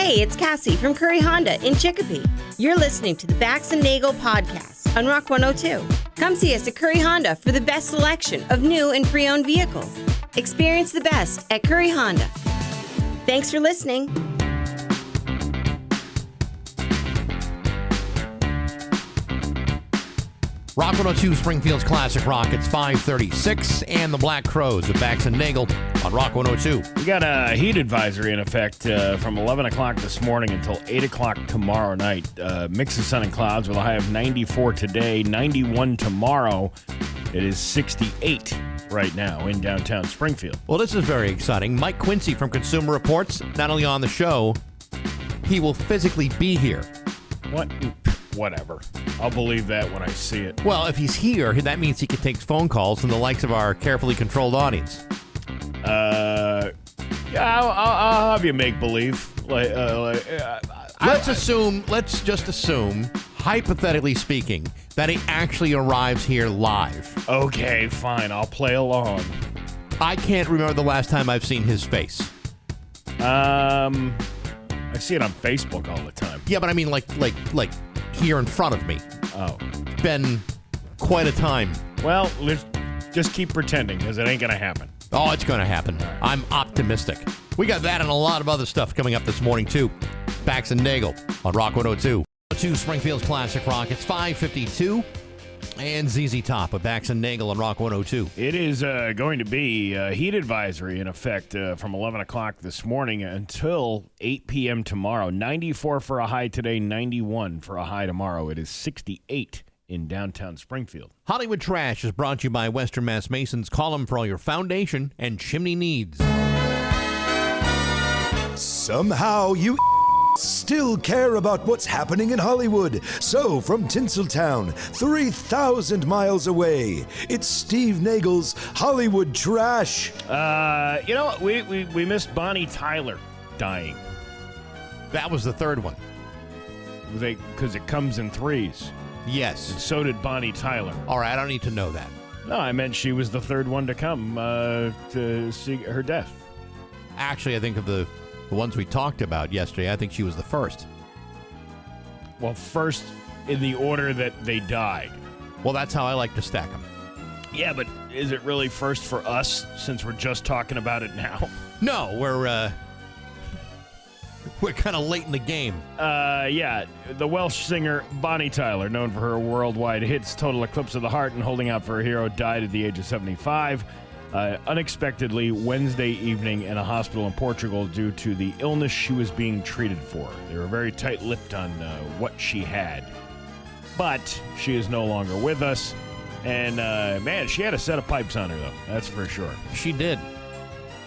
Hey, it's Cassie from Curry Honda in Chicopee. You're listening to the Bax And Nagle podcast on Rock 102. Come see us at Curry Honda for the best selection of new and pre-owned vehicles. Experience the best at Curry Honda. Thanks for listening. Rock 102, Springfield's Classic Rock. It's 5:36, and the Black Crows with Bax And Nagle on Rock 102. We got a heat advisory in effect from 11 o'clock this morning until 8 o'clock tomorrow night. Mix of sun and clouds with a high of 94 today, 91 tomorrow. It is 68 right now in downtown Springfield. Well, this is very exciting. Mike Quincy from Consumer Reports, not only on the show, he will physically be here. What? Whatever. I'll believe that when I see it. Well, if he's here, that means he can take phone calls from the likes of our carefully controlled audience. Yeah, I'll have you make believe. Let's just assume, hypothetically speaking, that he actually arrives here live. Okay, fine. I'll play along. I can't remember the last time I've seen his face. I see it on Facebook all the time. Yeah, but I mean, like here in front of me. Oh. It's been quite a time. Well, let's just keep pretending, because it ain't going to happen. Oh, it's going to happen. Right. I'm optimistic. We got that and a lot of other stuff coming up this morning, too. Bax And Nagle on Rock 102. Springfield's Classic Rock. It's 5:52. And ZZ Top with Bax And Nagle on Rock 102. It is going to be a heat advisory in effect from 11 o'clock this morning until 8 p.m. tomorrow. 94 for a high today, 91 for a high tomorrow. It is 68 in downtown Springfield. Hollywood Trash is brought to you by Western Mass Masons. Call them for all your foundation and chimney needs. Somehow you still care about what's happening in Hollywood. So, from Tinseltown, 3,000 miles away, it's Steve Nagle's Hollywood Trash. You know what? We missed Bonnie Tyler dying. That was the third one. Because it comes in threes. Yes. And so did Bonnie Tyler. All right, I don't need to know that. No, I meant she was the third one to come to see her death. Actually, I think of the ones we talked about yesterday, I think she was the first. Well, first in the order that they died. Well, that's how I like to stack them. Yeah, but is it really first for us since we're just talking about it now? No, we're kind of late in the game. Yeah, the Welsh singer Bonnie Tyler, known for her worldwide hits Total Eclipse of the Heart and Holding Out for a Hero, died at the age of 75. Unexpectedly Wednesday evening in a hospital in Portugal due to the illness she was being treated for. They were very tight-lipped on what she had. But she is no longer with us. And, man, she had a set of pipes on her, though. That's for sure. She did.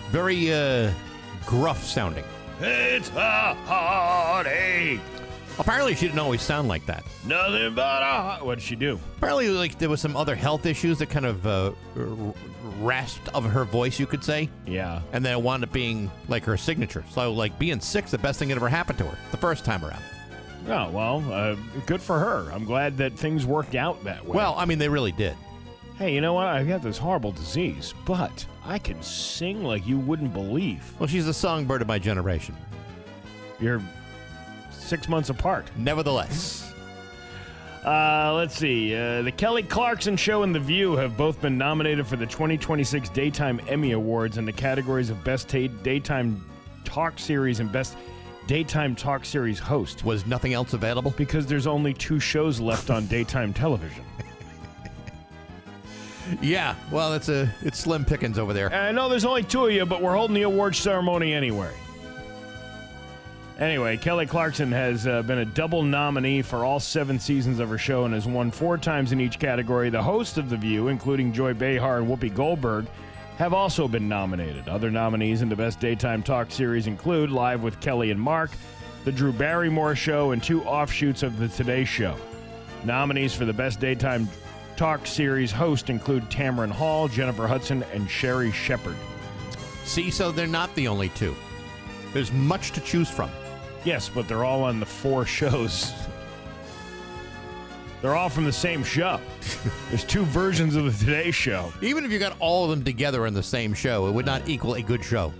Very gruff sounding. It's a heartache. Apparently, she didn't always sound like that. Nothing but a... What did she do? Apparently, there was some other health issues that kind of rasped of her voice, you could say. Yeah. And then it wound up being like her signature. So, like, being sick's the best thing that ever happened to her the first time around. Oh, well, good for her. I'm glad that things worked out that way. Well, I mean, they really did. Hey, you know what? I've got this horrible disease, but I can sing like you wouldn't believe. Well, she's the songbird of my generation. You're 6 months apart. Nevertheless. Let's see. The Kelly Clarkson Show and The View have both been nominated for the 2026 Daytime Emmy Awards in the categories of Best Daytime Talk Series and Best Daytime Talk Series Host. Was nothing else available? Because there's only 2 shows left on daytime television. Yeah, well, it's slim pickings over there. I know there's only 2 of you, but we're holding the awards ceremony anyway. Anyway, Kelly Clarkson has been a double nominee for all 7 seasons of her show and has won 4 times in each category. The hosts of The View, including Joy Behar and Whoopi Goldberg, have also been nominated. Other nominees in the Best Daytime Talk Series include Live with Kelly and Mark, The Drew Barrymore Show, and 2 offshoots of The Today Show. Nominees for the Best Daytime Talk Series host include Tamron Hall, Jennifer Hudson, and Sherry Shepard. See, so they're not the only 2. There's much to choose from. Yes, but they're all on the 4 shows. They're all from the same show. There's 2 versions of the Today Show. Even if you got all of them together in the same show, it would not equal a good show.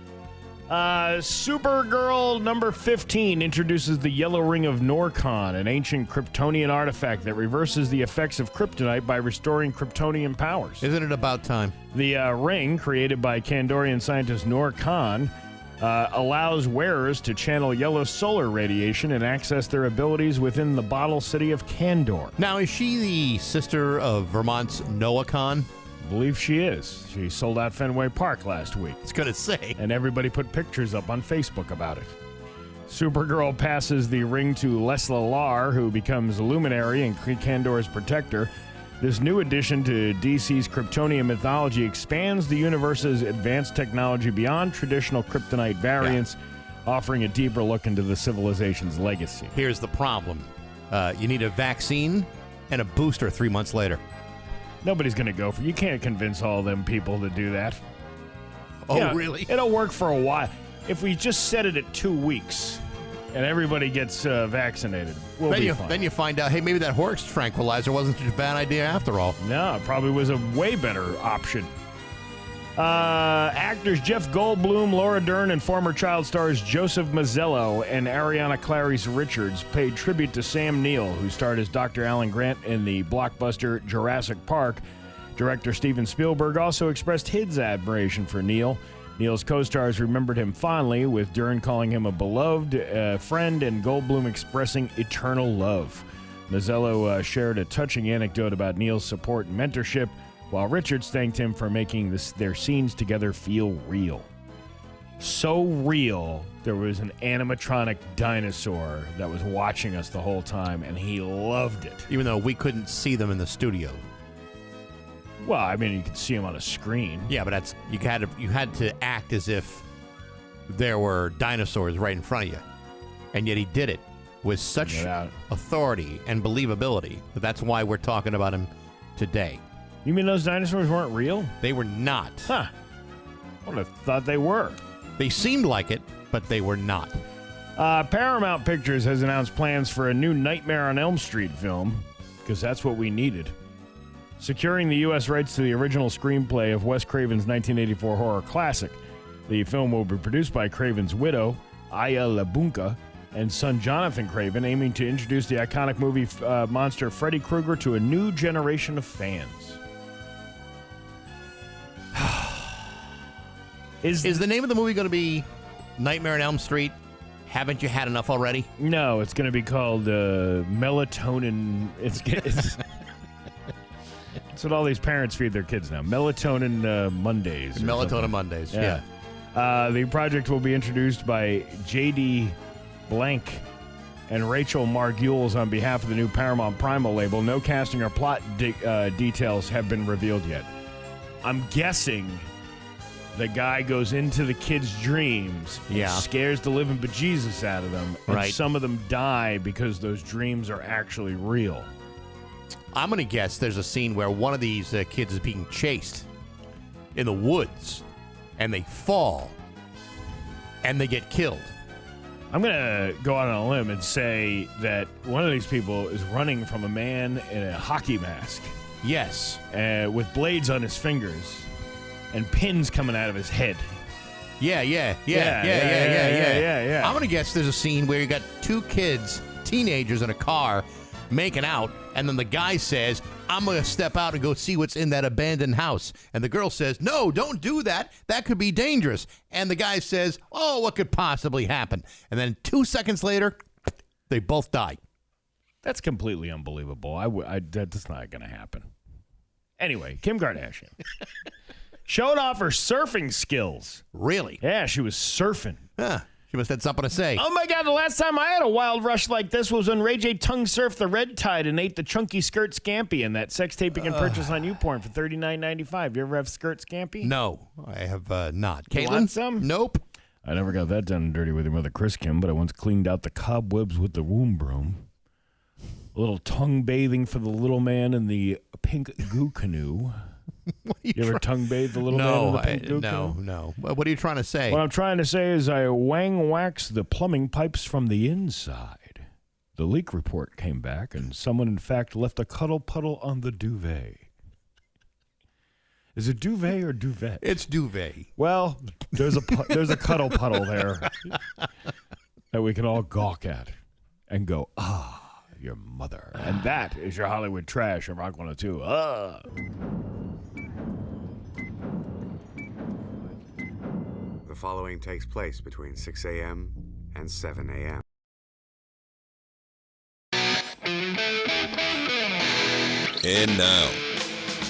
Supergirl number 15 introduces the Yellow Ring of Norcon, an ancient Kryptonian artifact that reverses the effects of kryptonite by restoring Kryptonian powers. Isn't it about time? The ring, created by Kandorian scientist Norcon, allows wearers to channel yellow solar radiation and access their abilities within the bottle city of Kandor. Now, is she the sister of Vermont's Noacon? I believe she is. She sold out Fenway Park last week. I was going to say. And everybody put pictures up on Facebook about it. Supergirl passes the ring to Lesla Lar, who becomes a luminary and Kandor's protector. This new addition to DC's Kryptonian mythology expands the universe's advanced technology beyond traditional kryptonite variants, offering a deeper look into the civilization's legacy. Here's the problem. You need a vaccine and a booster 3 months later. Nobody's going to go for it. You can't convince all them people to do that. Oh, Yeah, really? It'll work for a while. If we just set it at 2 weeks and everybody gets vaccinated, we'll be fine. Then you find out, hey, maybe that horse tranquilizer wasn't such a bad idea after all. No, it probably was a way better option. Actors Jeff Goldblum, Laura Dern, and former child stars Joseph Mazzello and Ariana Clarice Richards paid tribute to Sam Neill, who starred as Dr. Alan Grant in the blockbuster Jurassic Park. Director Steven Spielberg also expressed his admiration for Neill. Neill's co-stars remembered him fondly, with Dern calling him a beloved friend and Goldblum expressing eternal love. Mazzello shared a touching anecdote about Neill's support and mentorship, while Richards thanked him for making their scenes together feel real. So real, there was an animatronic dinosaur that was watching us the whole time, and he loved it. Even though we couldn't see them in the studio. Well, I mean, you could see him on a screen. Yeah, but you had to act as if there were dinosaurs right in front of you. And yet he did it with such authority and believability. That's why we're talking about him today. You mean those dinosaurs weren't real? They were not. Huh. I would have thought they were. They seemed like it, but they were not. Paramount Pictures has announced plans for a new Nightmare on Elm Street film, because that's what we needed. Securing the U.S. rights to the original screenplay of Wes Craven's 1984 horror classic, the film will be produced by Craven's widow, Aya LaBunca, and son Jonathan Craven, aiming to introduce the iconic movie monster Freddy Krueger to a new generation of fans. Is the name of the movie going to be Nightmare on Elm Street? Haven't you had enough already? No, it's going to be called Melatonin. It's That's what all these parents feed their kids now. Melatonin Mondays. Melatonin Mondays, yeah. The project will be introduced by J.D. Blank and Rachel Margules on behalf of the new Paramount Primal label. No casting or plot details have been revealed yet. I'm guessing the guy goes into the kids' dreams and scares the living bejesus out of them, and some of them die because those dreams are actually real. I'm going to guess there's a scene where one of these kids is being chased in the woods, and they fall, and they get killed. I'm going to go out on a limb and say that one of these people is running from a man in a hockey mask. Yes. With blades on his fingers and pins coming out of his head. Yeah. I'm going to guess there's a scene where you got two kids, teenagers in a car, making out, and then the guy says, I'm going to step out and go see what's in that abandoned house. And the girl says, no, don't do that. That could be dangerous. And the guy says, oh, what could possibly happen? And then 2 seconds later, they both die. That's completely unbelievable. That's not going to happen. Anyway, Kim Kardashian showed off her surfing skills. Really? Yeah, she was surfing. Huh. She must have had something to say. Oh, my God. The last time I had a wild rush like this was when Ray J tongue surfed the red tide and ate the chunky skirt scampi in that sex tape you can purchase on YouPorn for $39.95. You ever have skirt scampi? No, I have not. You Caitlin? want some? Nope. I never got that done and dirty with your mother, Chris Kim, but I once cleaned out the cobwebs with the womb broom. A little tongue bathing for the little man in the pink goo canoe. You ever tongue bathe the little man in the pink goo canoe? No. What are you trying to say? What I'm trying to say is I waxed the plumbing pipes from the inside. The leak report came back, and someone, in fact, left a cuddle puddle on the duvet. Is it duvet or duvet? It's duvet. Well, there's a cuddle puddle there that we can all gawk at and go, your mother. And that is your Hollywood trash on Rock 102. The following takes place between 6 a.m. and 7 a.m. And now,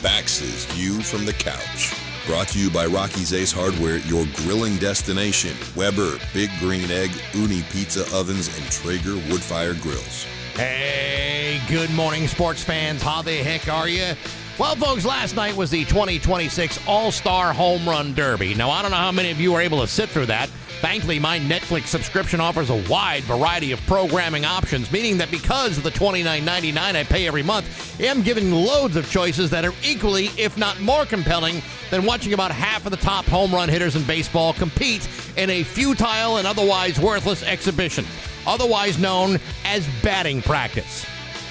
Bax's View from the Couch. Brought to you by Rocky's Ace Hardware, your grilling destination. Weber, Big Green Egg, Uni Pizza Ovens, and Traeger Woodfire Grills. Hey, good morning, sports fans. How the heck are you? Well, folks, last night was the 2026 All-Star Home Run Derby. Now, I don't know how many of you were able to sit through that. Thankfully, my Netflix subscription offers a wide variety of programming options, meaning that because of the $29.99 I pay every month, I'm given loads of choices that are equally, if not more compelling, than watching about half of the top home run hitters in baseball compete in a futile and otherwise worthless exhibition, otherwise known as batting practice.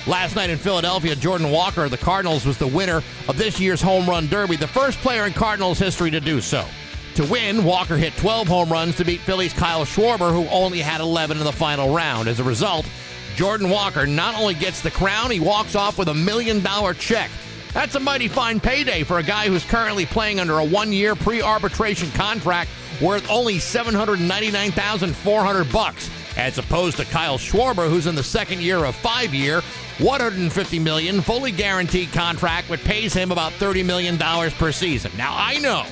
Last night in Philadelphia, Jordan Walker of the Cardinals was the winner of this year's Home Run Derby, the first player in Cardinals history to do so. To win, Walker hit 12 home runs to beat Philly's Kyle Schwarber, who only had 11 in the final round. As a result, Jordan Walker not only gets the crown, he walks off with $1 million check. That's a mighty fine payday for a guy who's currently playing under a one-year pre-arbitration contract worth only $799,400, as opposed to Kyle Schwarber, who's in the second year of 5-year, $150 million fully guaranteed contract, which pays him about $30 million per season. Now, I know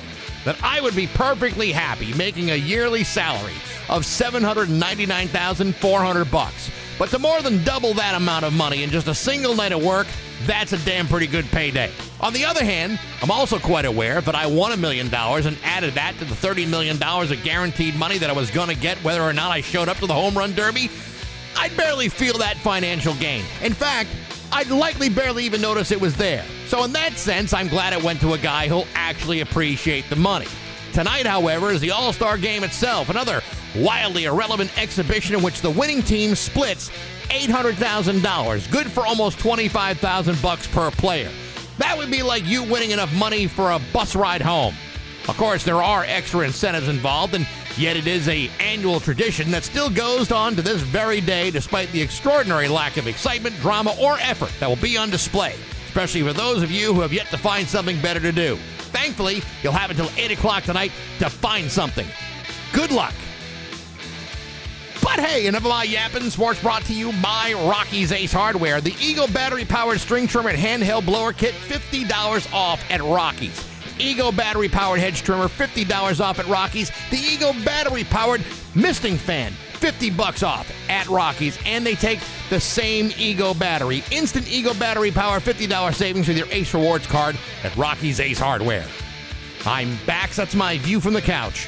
that I would be perfectly happy making a yearly salary of $799,400. But to more than double that amount of money in just a single night of work, that's a damn pretty good payday. On the other hand, I'm also quite aware that I won $1 million and added that to the $30 million of guaranteed money that I was going to get whether or not I showed up to the Home Run Derby. I'd barely feel that financial gain. In fact, I'd likely barely even notice it was there. So in that sense, I'm glad it went to a guy who'll actually appreciate the money. Tonight, however, is the All-Star Game itself, another wildly irrelevant exhibition in which the winning team splits $800,000, good for almost $25,000 per player. That would be like you winning enough money for a bus ride home. Of course, there are extra incentives involved, and yet it is an annual tradition that still goes on to this very day, despite the extraordinary lack of excitement, drama, or effort that will be on display, especially for those of you who have yet to find something better to do. Thankfully, you'll have until 8 o'clock tonight to find something. Good luck. But hey, enough of my yapping. Sports brought to you by Rocky's Ace Hardware. The Eagle battery-powered string trimmer and handheld blower kit, $50 off at Rocky's. Eagle battery-powered hedge trimmer, $50 off at Rocky's. The Eagle battery-powered misting fan, $50 off at Rocky's. And they take the same Eagle battery. Instant Eagle battery power, $50 savings with your Ace Rewards card at Rocky's Ace Hardware. I'm Bax. That's my view from the couch.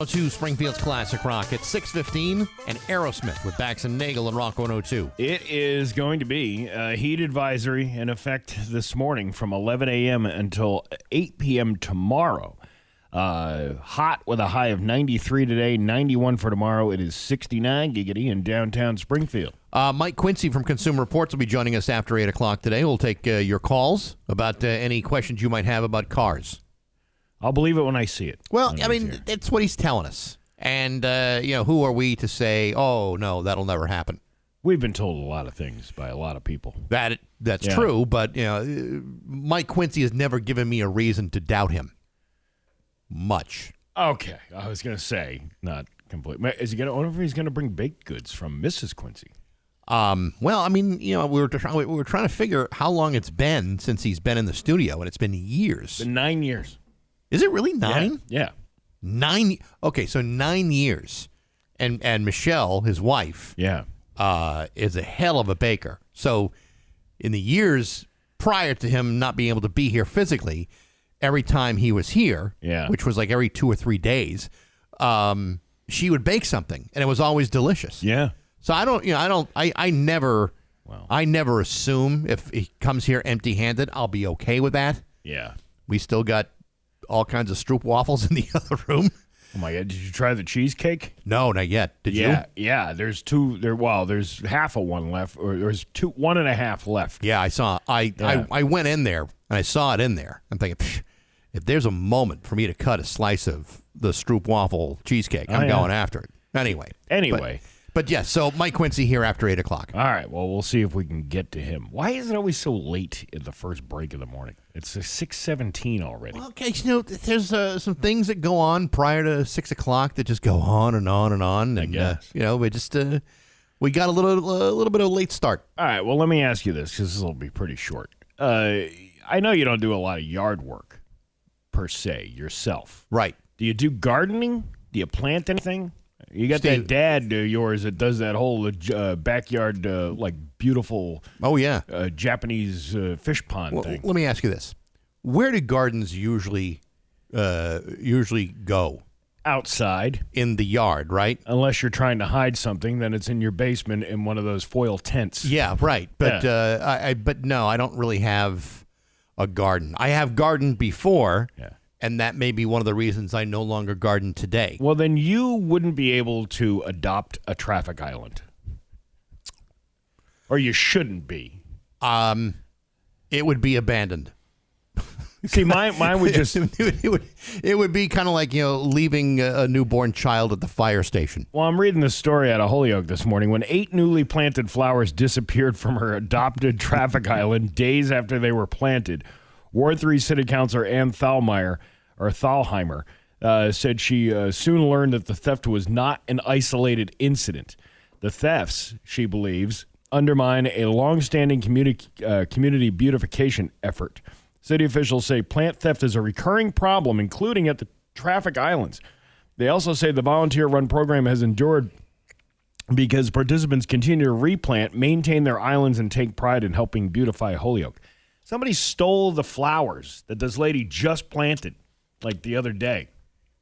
To Springfield's Classic Rock at 6:15 and Aerosmith with Bax and Nagle and Rock 102. It is going to be a heat advisory in effect this morning from 11 a.m. until 8 p.m. tomorrow. Hot with a high of 93 today, 91 for tomorrow. It is 69 giggity in downtown Springfield. Mike Quincy from Consumer Reports will be joining us after 8 o'clock today. We'll take your calls about any questions you might have about cars. I'll believe it when I see it. Well, I mean, that's what he's telling us. And, who are we to say, oh, no, that'll never happen? We've been told a lot of things by a lot of people. That's true, but, Mike Quincy has never given me a reason to doubt him. Much. Okay. I was going to say, not complete. Is he going to, I wonder if he's going to bring baked goods from Mrs. Quincy? Well, I mean, we were trying to figure how long it's been since he's been in the studio, and it's been years. It's been 9 years. Is it really 9? Yeah. 9. Okay, so 9 years. And Michelle, his wife, is a hell of a baker. So in the years prior to him not being able to be here physically, every time he was here, which was like every 2 or 3 days, she would bake something, and it was always delicious. Yeah. So I never assume if he comes here empty-handed, I'll be okay with that. Yeah. We still got all kinds of Stroop waffles in the other room. Oh my God! Did you try the cheesecake? No, not yet. Did you? Yeah. There's two. There's half of one left, or there's one and a half left. Yeah, I saw. I went in there and I saw it in there. I'm thinking, if there's a moment for me to cut a slice of the stroopwafel cheesecake, I'm going after it. Anyway. But yes, so Mike Quincy here after 8 o'clock. All right, well, we'll see if we can get to him. Why is it always so late in the first break of the morning? It's 6:17 already. Well, okay, there's some things that go on prior to 6 o'clock that just go on and on and on. And, I guess. We just, we got a little bit of a late start. All right, well, let me ask you this, because this will be pretty short. I know you don't do a lot of yard work, per se, yourself. Right. Do you do gardening? Do you plant anything? You got that dad of yours that does that whole backyard, beautiful Japanese fish pond thing. Let me ask you this. Where do gardens usually go? Outside. In the yard, right? Unless you're trying to hide something, then it's in your basement in one of those foil tents. Yeah, right. But but no, I don't really have a garden. I have gardened before. Yeah. And that may be one of the reasons I no longer garden today. Well, then you wouldn't be able to adopt a traffic island. Or you shouldn't be. It would be abandoned. See, mine would just... it would be kind of like, leaving a newborn child at the fire station. Well, I'm reading this story out of Holyoke this morning. When 8 newly planted flowers disappeared from her adopted traffic island days after they were planted, Ward 3 City Councilor Ann Thalheimer said she soon learned that the theft was not an isolated incident. The thefts, she believes, undermine a long-standing community beautification effort. City officials say plant theft is a recurring problem, including at the traffic islands. They also say the volunteer-run program has endured because participants continue to replant, maintain their islands, and take pride in helping beautify Holyoke. Somebody stole the flowers that this lady just planted, like the other day.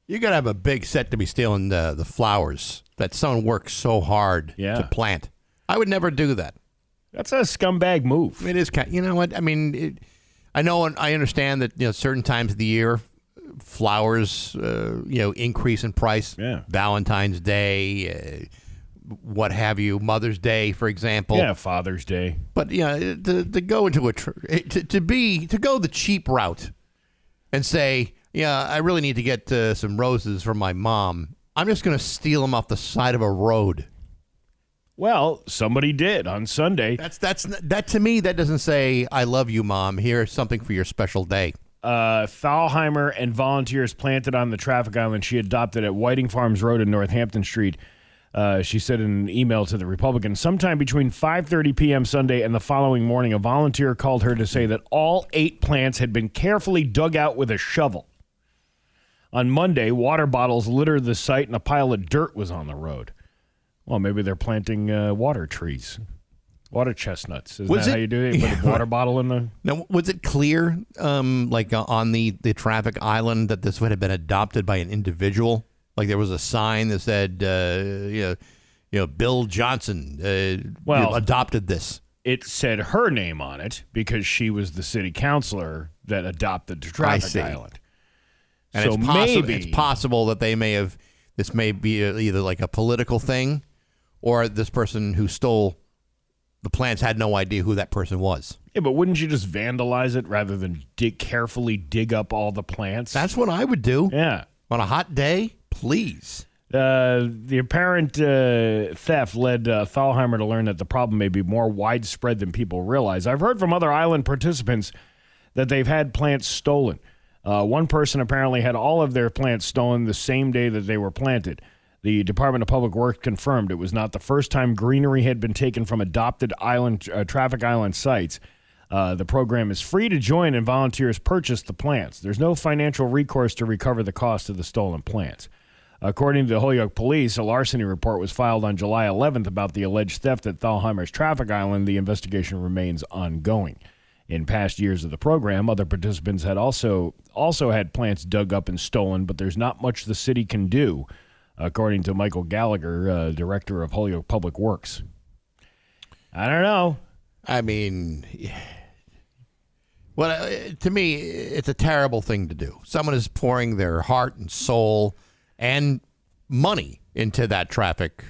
You got to have a big set to be stealing the flowers that someone works so hard to plant. I would never do that. That's a scumbag move. It is. You know what? I mean, I know and I understand that certain times of the year, flowers increase in price. Yeah. Valentine's Day. What have you, Mother's Day, for example. Yeah, Father's Day. But to go into to go the cheap route and say, I really need to get some roses for my mom. I'm just going to steal them off the side of a road. Well, somebody did on Sunday. That to me, that doesn't say I love you, Mom. Here's something for your special day. Thalheimer and volunteers planted on the traffic island she adopted at Whiting Farms Road and Northampton Street. She said in an email to the Republican, sometime between 5:30 p.m. Sunday and the following morning, a volunteer called her to say that all 8 plants had been carefully dug out with a shovel. On Monday, water bottles littered the site and a pile of dirt was on the road. Well, maybe they're planting water trees, water chestnuts. Isn't that how you do it? You put a water bottle in the... Now, was it clear, on the traffic island, that this would have been adopted by an individual? Like there was a sign that said, Bill Johnson adopted this. It said her name on it because she was the city councilor that adopted the traffic island. And so it's possible that this may be either like a political thing or this person who stole the plants had no idea who that person was. Yeah, but wouldn't you just vandalize it rather than carefully dig up all the plants? That's what I would do. Yeah. On a hot day, please. The apparent theft led Thalheimer to learn that the problem may be more widespread than people realize. I've heard from other island participants that they've had plants stolen. One person apparently had all of their plants stolen the same day that they were planted. The Department of Public Works confirmed it was not the first time greenery had been taken from adopted traffic island sites. The program is free to join and volunteers purchase the plants. There's no financial recourse to recover the cost of the stolen plants. According to the Holyoke Police, a larceny report was filed on July 11th about the alleged theft at Thalheimer's traffic island. The investigation remains ongoing. In past years of the program, other participants had also had plants dug up and stolen, but there's not much the city can do, according to Michael Gallagher, director of Holyoke Public Works. I don't know. I mean, well, to me, it's a terrible thing to do. Someone is pouring their heart and soul and money into that traffic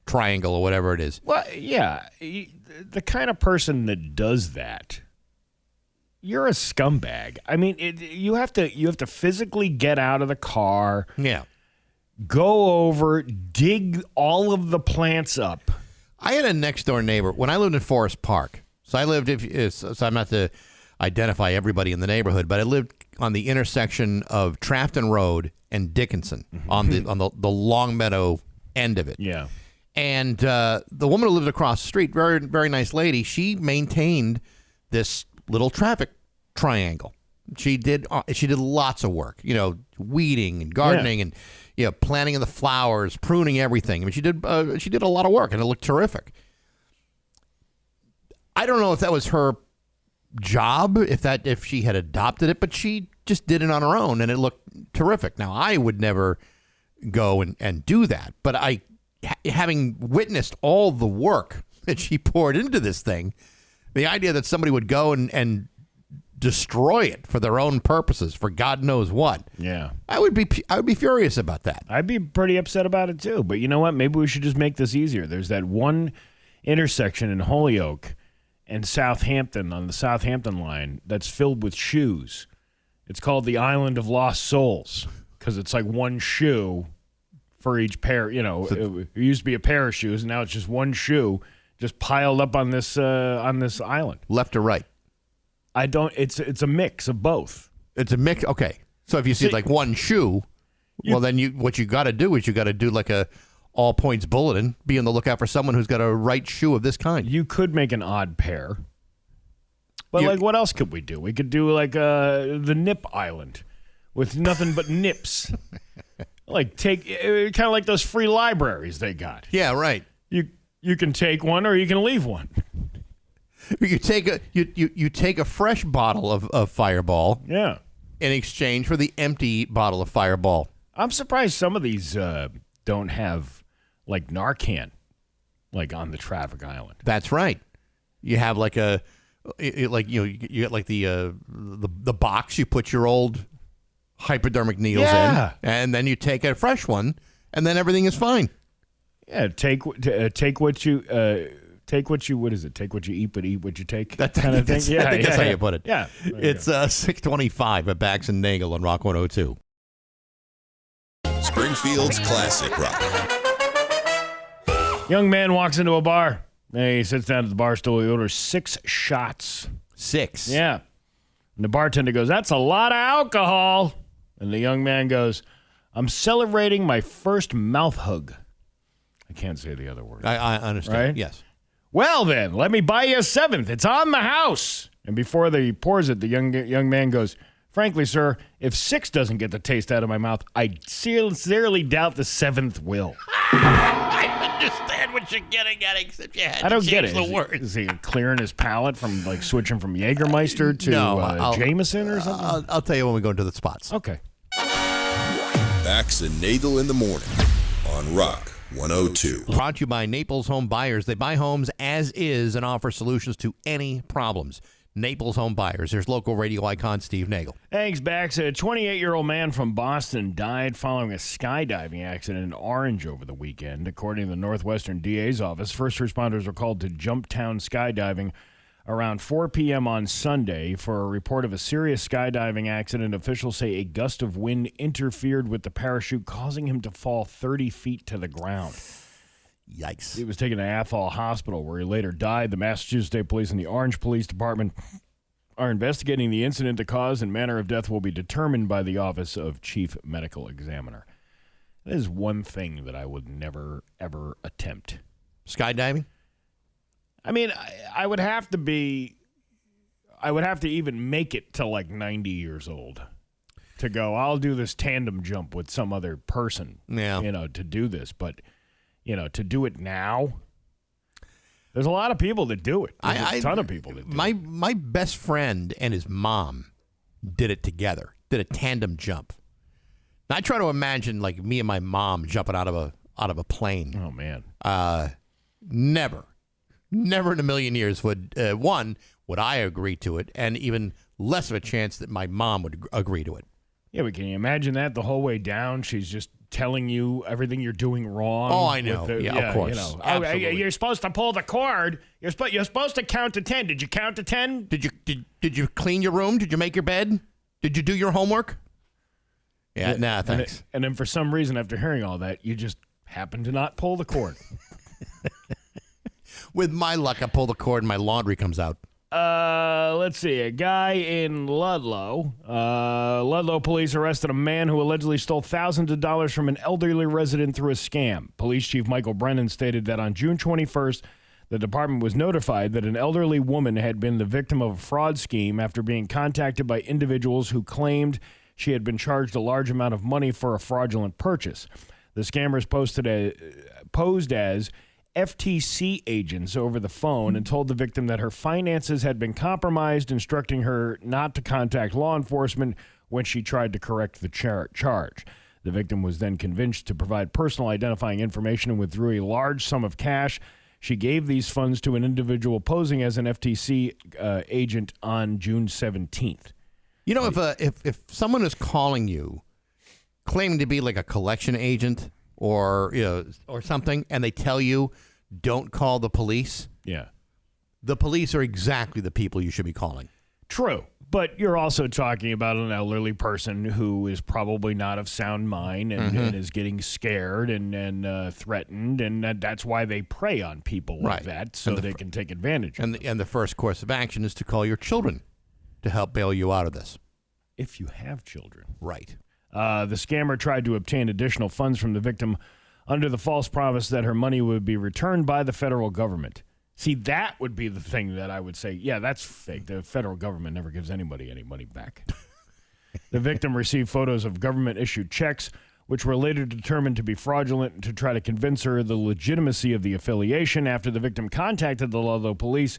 triangle or whatever it is. Well, yeah. the kind of person that does that, you're a scumbag. I mean, you have to physically get out of the car. Yeah. Go over, dig all of the plants up. I had a next door neighbor when I lived in Forest Park. So I lived, so I'm not to identify everybody in the neighborhood, but I lived on the intersection of Trafton Road and Dickinson on the Longmeadow end of it. Yeah. And the woman who lived across the street, very, very nice lady, she maintained this little traffic triangle. She did lots of work, weeding and gardening and planting the flowers, pruning everything. I mean, she did a lot of work, and it looked terrific. I don't know if that was her job, if she had adopted it, but she just did it on her own, and it looked terrific. Now, I would never go and do that, but having witnessed all the work that she poured into this thing, the idea that somebody would go and destroy it for their own purposes, for God knows what. Yeah. I would be furious about that. I'd be pretty upset about it too. But you know what? Maybe we should just make this easier. There's that one intersection in Holyoke and Southampton on the Southampton line that's filled with shoes. It's called the Island of Lost Souls because it's like one shoe for each pair. It used to be a pair of shoes, and now it's just one shoe just piled up on this island. Left or right? I don't. It's a mix of both. It's a mix. Okay, so if you see like one shoe, then what you got to do is you got to do like a all points bulletin. Be on the lookout for someone who's got a right shoe of this kind. You could make an odd pair, but what else could we do? We could do like the Nip Island with nothing but nips. Like take kind of like those free libraries they got. Yeah, right. You can take one or you can leave one. You take a fresh bottle of Fireball, yeah, in exchange for the empty bottle of Fireball. I'm surprised some of these don't have like Narcan, like on the traffic island. That's right. You have like you get like the box you put your old hypodermic needles in, and then you take a fresh one, and then everything is fine. Yeah, take what you what is it? Take what you eat, but eat what you take. That kind of thing. Yeah, I think that's how you put it. Yeah, it's 6:25 at Bax and Nagle on Rock 102. Springfield's classic rock. Young man walks into a bar. He sits down at the bar stool. He orders 6 shots. 6. Yeah. And the bartender goes, "That's a lot of alcohol." And the young man goes, "I'm celebrating my first mouth hug." I can't say the other word. I understand. Right? Yes. "Well, then, let me buy you a 7th. It's on the house." And before he pours it, the young man goes, "Frankly, sir, if 6 doesn't get the taste out of my mouth, I sincerely doubt the 7th will." I understand what you're getting at, except you had I don't to get change it. the words. Is he clearing his palate from like switching from Jägermeister to Jameson or something? I'll tell you when we go into the spots. Okay. Bax and Nagle in the morning on Rock 102. Brought to you by Naples Home Buyers. They buy homes as is and offer solutions to any problems. Naples Home Buyers. There's local radio icon Steve Nagle. Thanks, Bax. A 28-year-old man from Boston died following a skydiving accident in Orange over the weekend. According to the Northwestern DA's office, first responders were called to Jumptown Skydiving around 4 p.m. on Sunday for a report of a serious skydiving accident. Officials say a gust of wind interfered with the parachute, causing him to fall 30 feet to the ground. Yikes. He was taken to Athol Hospital, where he later died. The Massachusetts State Police and the Orange Police Department are investigating the incident. The cause and manner of death will be determined by the Office of Chief Medical Examiner. That is one thing that I would never, ever attempt. Skydiving? I mean, I would have to even make it to like 90 years old to go, I'll do this tandem jump with some other person, to do this. But, to do it now, there's a lot of people that do it. There's a ton of people that do it. My best friend and his mom did it together, did a tandem jump. Now, I try to imagine like me and my mom jumping out of a plane. Oh, man. Never in a million years would I agree to it, and even less of a chance that my mom would agree to it. Yeah, but can you imagine that the whole way down? She's just telling you everything you're doing wrong. Oh, I know. Of course. You know. Absolutely. You're supposed to pull the cord. You're supposed to count to 10. Did you count to 10? Did you clean your room? Did you make your bed? Did you do your homework? Yeah, nah, thanks. And then for some reason, after hearing all that, you just happen to not pull the cord. With my luck, I pull the cord and my laundry comes out. Let's see. A guy in Ludlow. Ludlow police arrested a man who allegedly stole thousands of dollars from an elderly resident through a scam. Police Chief Michael Brennan stated that on June 21st, the department was notified that an elderly woman had been the victim of a fraud scheme after being contacted by individuals who claimed she had been charged a large amount of money for a fraudulent purchase. The scammers posed as FTC agents over the phone and told the victim that her finances had been compromised, instructing her not to contact law enforcement when she tried to correct the charge. The victim was then convinced to provide personal identifying information and withdrew a large sum of cash. She gave these funds to an individual posing as an FTC agent on June 17th. You know, if someone is calling you, claiming to be like a collection agent or something, and they tell you don't call the police. Yeah, the police are exactly the people you should be calling. True, but you're also talking about an elderly person who is probably not of sound mind and is getting scared and threatened, and that's why they prey on people like that, so they can take advantage. And the first course of action is to call your children to help bail you out of this. If you have children. Right. The scammer tried to obtain additional funds from the victim under the false promise that her money would be returned by the federal government. See, that would be the thing that I would say, yeah, that's fake. The federal government never gives anybody any money back. The victim received photos of government-issued checks, which were later determined to be fraudulent, to try to convince her of the legitimacy of the affiliation. After the victim contacted the Ludlow police,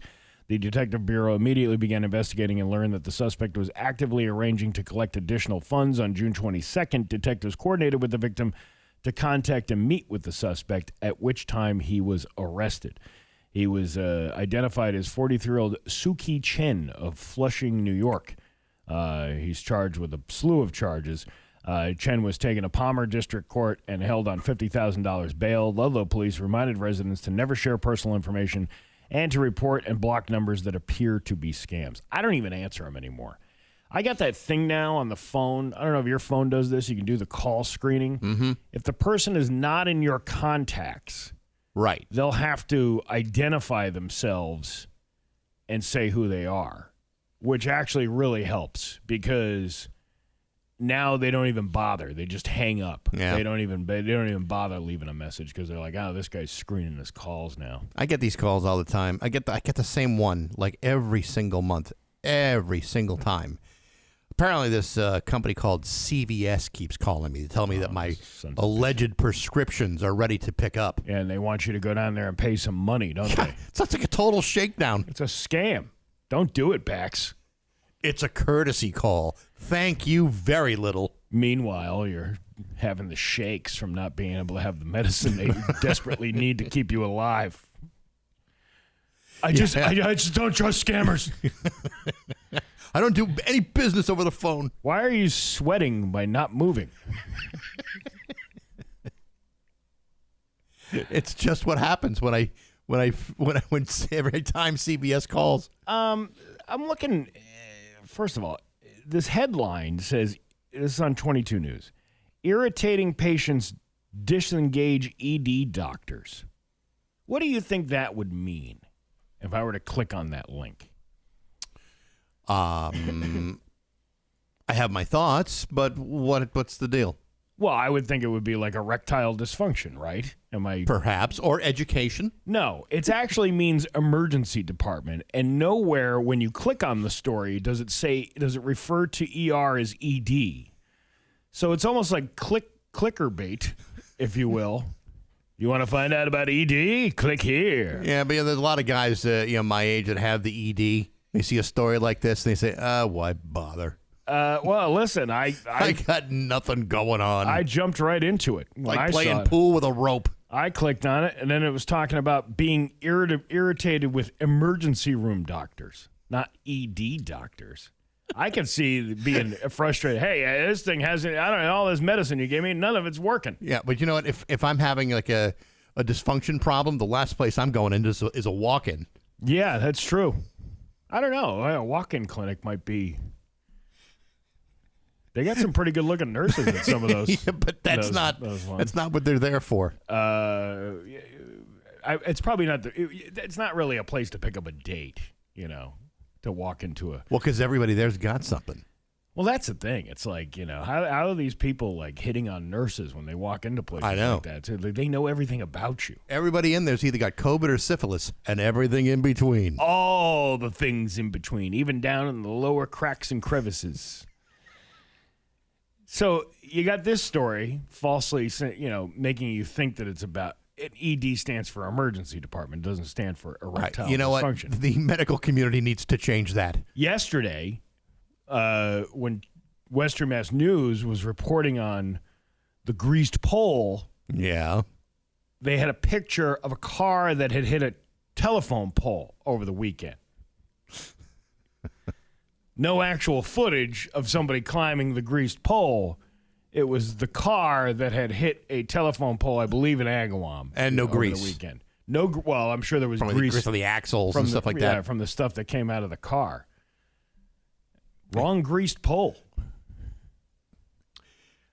the Detective Bureau immediately began investigating and learned that the suspect was actively arranging to collect additional funds. On June 22nd, detectives coordinated with the victim to contact and meet with the suspect, at which time he was arrested. He was identified as 43-year-old Suki Chen of Flushing, New York. He's charged with a slew of charges. Chen was taken to Palmer District Court and held on $50,000 bail. Ludlow police reminded residents to never share personal information and to report and block numbers that appear to be scams. I don't even answer them anymore. I got that thing now on the phone. I don't know if your phone does this. You can do the call screening. Mm-hmm. If the person is not in your contacts, right, they'll have to identify themselves and say who they are, which actually really helps because now they don't even bother. They just hang up. Yeah. They don't even bother leaving a message because they're like, oh, this guy's screening his calls now. I get these calls all the time. I get the same one like every single month, every single time. Apparently, this company called CVS keeps calling me to tell me that my alleged prescriptions are ready to pick up. Yeah, and they want you to go down there and pay some money, don't they? It sounds like a total shakedown. It's a scam. Don't do it, Bax. It's a courtesy call. Thank you very little. Meanwhile, you're having the shakes from not being able to have the medicine they desperately need to keep you alive. I just don't trust scammers. I don't do any business over the phone. Why are you sweating by not moving? It's just what happens when every time CBS calls. I'm looking. First of all, this headline says, this is on 22 News, irritating patients disengage ED doctors. What do you think that would mean if I were to click on that link? I have my thoughts, but what's the deal? Well, I would think it would be like erectile dysfunction, right? Am I? Perhaps, or education. No, it actually means emergency department, and nowhere when you click on the story does it refer to ER as ED. So it's almost like clicker bait, if you will. You want to find out about ED? Click here. Yeah, but there's a lot of guys, my age that have the ED. They see a story like this and they say, why bother? Well, listen, I got nothing going on. I jumped right into it. When like I playing saw it, pool with a rope. I clicked on it, and then it was talking about being irritated with emergency room doctors, not ED doctors. I can see being frustrated. Hey, this thing hasn't, I don't know, all this medicine you gave me, none of it's working. Yeah, but you know what? If I'm having like a dysfunction problem, the last place I'm going into is a walk-in. Yeah, that's true. I don't know. A walk-in clinic might be. They got some pretty good-looking nurses at some of those. Yeah, but that's not what they're there for. It's probably not. It's not really a place to pick up a date, to walk into a. Well, because everybody there's got something. Well, that's the thing. It's like, how are these people like hitting on nurses when they walk into places I know. like that? So they know everything about you. Everybody in there's either got COVID or syphilis and everything in between. All the things in between, even down in the lower cracks and crevices. So you got this story falsely, making you think that it's about. ED stands for emergency department. It doesn't stand for erectile dysfunction. You know what? The medical community needs to change that. Yesterday, when Western Mass News was reporting on the greased pole, they had a picture of a car that had hit a telephone pole over the weekend. No actual footage of somebody climbing the greased pole. It was the car that had hit a telephone pole, I believe, in Agawam. And no grease. Over the weekend. Well, I'm sure there was Probably grease. Grease on the axles and stuff like that. Yeah, from the stuff that came out of the car. Wrong greased pole.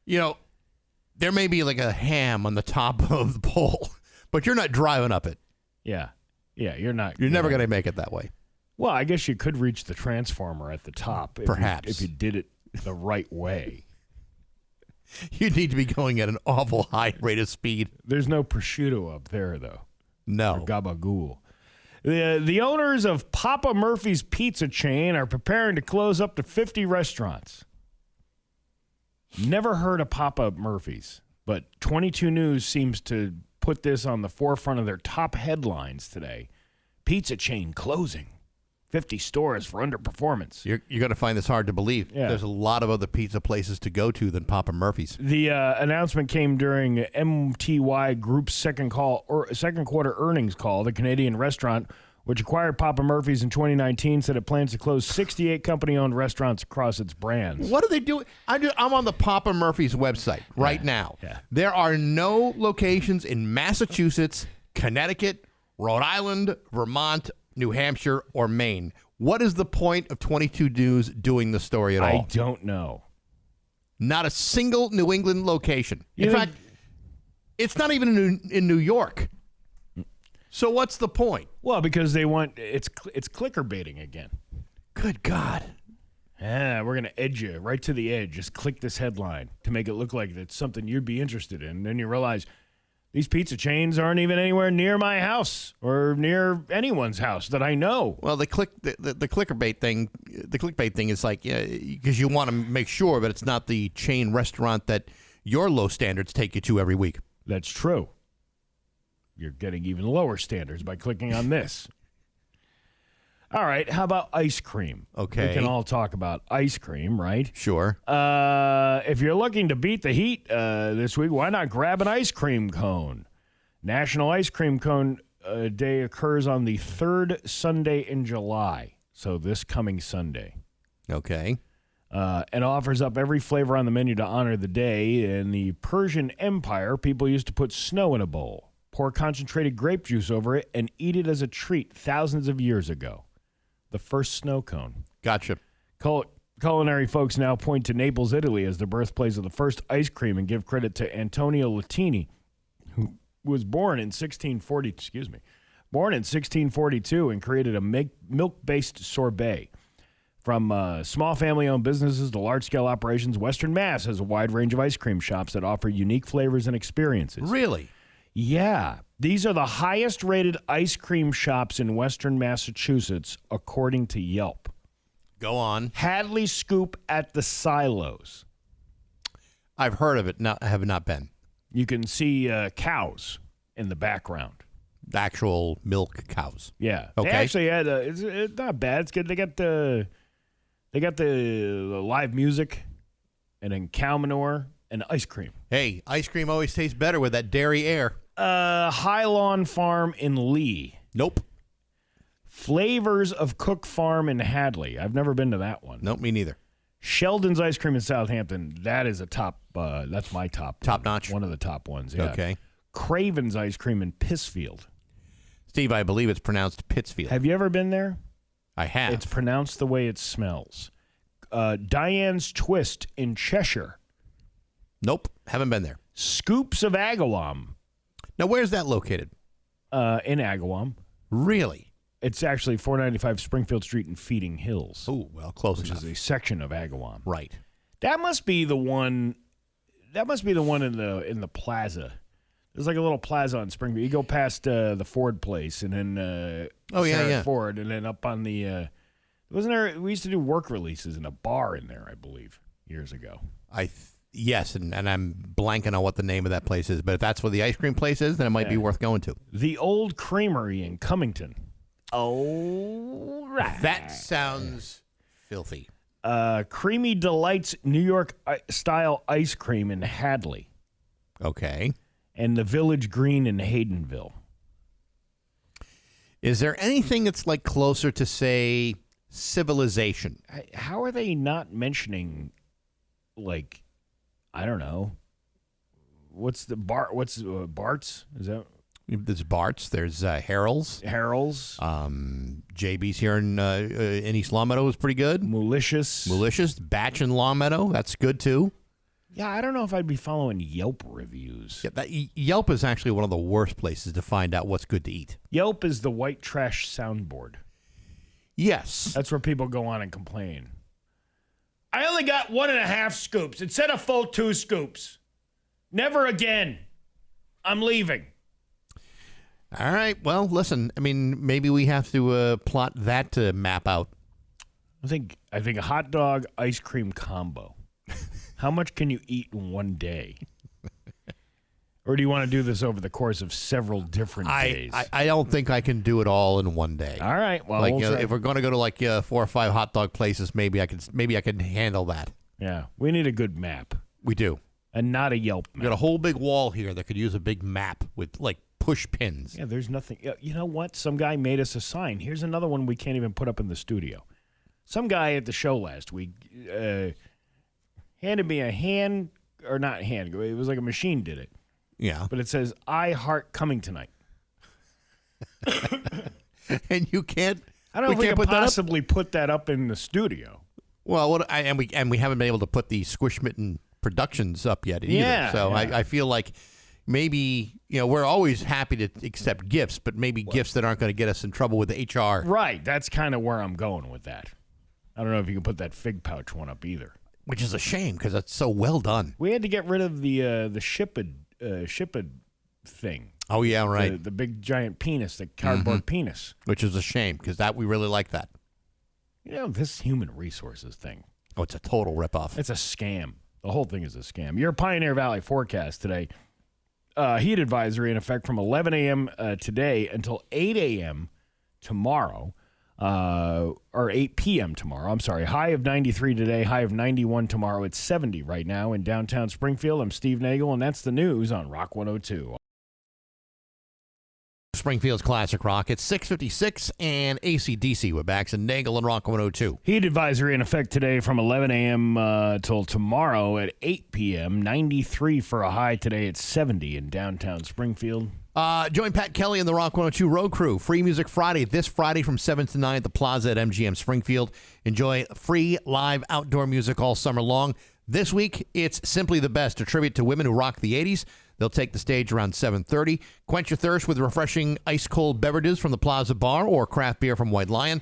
There may be like a ham on the top of the pole, but you're not driving up it. Yeah. Yeah, you're not. You're never going to make it that way. Well, I guess you could reach the transformer at the top. Perhaps. If you did it the right way. You need to be going at an awful high rate of speed. There's no prosciutto up there, though. No. Or gabagool. The owners of Papa Murphy's pizza chain are preparing to close up to 50 restaurants. Never heard of Papa Murphy's, but 22 News seems to put this on the forefront of their top headlines today. Pizza chain closing. 50 stores for underperformance. You're going to find this hard to believe. Yeah. There's a lot of other pizza places to go to than Papa Murphy's. The announcement came during MTY Group's second quarter earnings call. The Canadian restaurant, which acquired Papa Murphy's in 2019, said it plans to close 68 company-owned restaurants across its brands. What are they doing? I'm on the Papa Murphy's website right now. Yeah. There are no locations in Massachusetts, Connecticut, Rhode Island, Vermont, New Hampshire, or Maine. What is the point of 22 News doing the story at all? I don't know. Not a single New England location. In fact, it's not even in New York. So what's the point? Well, because they want it's clicker baiting again. Good God. Yeah, we're going to edge you right to the edge. Just click this headline to make it look like it's something you'd be interested in. And then you realize these pizza chains aren't even anywhere near my house or near anyone's house that I know. Well, the clickbait thing is like, because you want to make sure that it's not the chain restaurant that your low standards take you to every week. That's true. You're getting even lower standards by clicking on this. All right, how about ice cream? Okay. We can all talk about ice cream, right? Sure. If you're looking to beat the heat this week, why not grab an ice cream cone? National Ice Cream Cone Day occurs on the third Sunday in July, so this coming Sunday. Okay. And offers up every flavor on the menu to honor the day. In the Persian Empire, people used to put snow in a bowl, pour concentrated grape juice over it, and eat it as a treat thousands of years ago. The first snow cone. Gotcha. Culinary folks now point to Naples, Italy as the birthplace of the first ice cream and give credit to Antonio Latini, who was born in 1642 and created a milk-based sorbet. From small family-owned businesses to large-scale operations, Western Mass has a wide range of ice cream shops that offer unique flavors and experiences. Really? Yeah. These are the highest-rated ice cream shops in Western Massachusetts, according to Yelp. Go on. Hadley Scoop at the Silos. I've heard of it. No, I have not been. You can see cows in the background. The actual milk cows. Yeah. Okay. They actually had it's not bad. It's good. They got the live music and then cow manure and ice cream. Hey, ice cream always tastes better with that dairy air. High Lawn Farm in Lee. Nope. Flavors of Cook Farm in Hadley. I've never been to that one. Nope, me neither. Sheldon's Ice Cream in Southampton. That is a top. That's my top. Top notch? One of the top ones, yeah. Okay. Craven's Ice Cream in Pissfield. Steve, I believe it's pronounced Pittsfield. Have you ever been there? I have. It's pronounced the way it smells. Diane's Twist in Cheshire. Nope, haven't been there. Scoops of Agawam Now, where's that located? in Agawam. Really? It's actually 495 Springfield Street in Feeding Hills, Oh, well, close which enough. is a section of Agawam. Right. That must be the one. That must be the one in the plaza. There's like a little plaza on Springfield. You go past the Ford place, and then Sarah Ford, and then up on the. Wasn't there? We used to do work releases in a bar in there, I believe, years ago. Yes, and I'm blanking on what the name of that place is, but if that's where the ice cream place is, then it might be worth going to. The Old Creamery in Cummington. Oh, right. That sounds filthy. Creamy Delights New York style ice cream in Hadley. Okay. And the Village Green in Haydenville. Is there anything that's like closer to, say, civilization? How are they not mentioning, like, I don't know. What's Bart's? Is that? There's Bart's. There's Harold's. JB's here in East Longmeadow is pretty good. Malicious. Batch and Longmeadow. That's good, too. Yeah, I don't know if I'd be following Yelp reviews. Yeah, Yelp is actually one of the worst places to find out what's good to eat. Yelp is the white trash soundboard. Yes. That's where people go on and complain. I only got 1.5 scoops instead of full 2 scoops. Never again. I'm leaving. All right. Well, listen, I mean, maybe we have to plot that map out. I think a hot dog ice cream combo. How much can you eat in one day? Or do you want to do this over the course of several different days? I don't think I can do it all in one day. All right. Well, like if we're going to go to like 4 or 5 hot dog places, maybe I can handle that. Yeah, we need a good map. We do, and not a Yelp map. We got a whole big wall here that could use a big map with like push pins. Yeah, there's nothing. You know what? Some guy made us a sign. Here's another one we can't even put up in the studio. Some guy at the show last week handed me a hand, or not hand. It was like a machine did it. Yeah. But it says, "I heart coming tonight." And you can't. I don't know if we can possibly put that up in the studio. Well, and we haven't been able to put the Squish Mitten Productions up yet either. Yeah, so yeah. I feel like maybe, we're always happy to accept gifts, but maybe gifts that aren't going to get us in trouble with the HR. Right. That's kind of where I'm going with that. I don't know if you can put that fig pouch one up either. Which is a shame because it's so well done. We had to get rid of the shipped thing. Oh, yeah, right. The big giant penis, the cardboard penis. Which is a shame because we really like that. This human resources thing. Oh, it's a total ripoff. It's a scam. The whole thing is a scam. Your Pioneer Valley forecast today. Heat advisory in effect from 11 a.m. Today until 8 a.m. tomorrow. Or 8 p.m. tomorrow. I'm sorry. High of 93 today, high of 91 tomorrow. It's 70 right now in downtown Springfield. I'm Steve Nagle, and that's the news on Rock 102. Springfield's Classic Rock. It's 6:56 and AC/DC with Bax and Nagle and Rock 102. Heat advisory in effect today from 11 a.m. Till tomorrow at 8 p.m. 93 for a high today. It's 70 in downtown Springfield. Join Pat Kelly and the Rock 102 Road Crew. Free Music Friday this Friday from 7 to 9 at the Plaza at MGM Springfield. Enjoy free live outdoor music all summer long. This week, it's Simply the Best, a tribute to women who rocked the 80s. They'll take the stage around 7:30. Quench your thirst with refreshing ice-cold beverages from the Plaza Bar or craft beer from White Lion.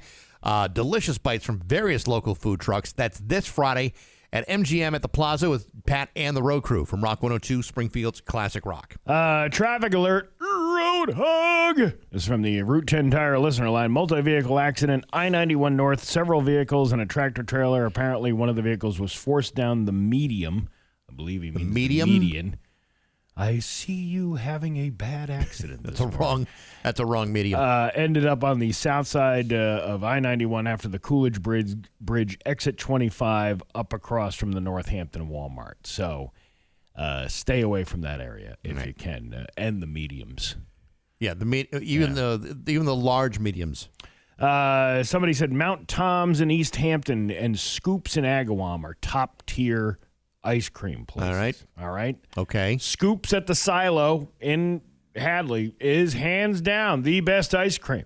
Delicious bites from various local food trucks. That's this Friday at MGM at the Plaza with Pat and the Road Crew from Rock 102, Springfield's Classic Rock. Traffic alert. Road hog. This is from the Route 10 Tire listener line. Multi-vehicle accident, I-91 North. Several vehicles and a tractor trailer. Apparently, one of the vehicles was forced down the medium. I believe he means the median. I see you having a bad accident. That's a wrong medium. Ended up on the south side of I-91 after the Coolidge Bridge, exit 25, up across from the Northampton Walmart. So stay away from that area if you can, and the mediums. Yeah, even the large mediums. Somebody said Mount Tom's in East Hampton and Scoops in Agawam are top-tier ice cream places. All right. Okay. Scoops at the Silo in Hadley is hands down the best ice cream.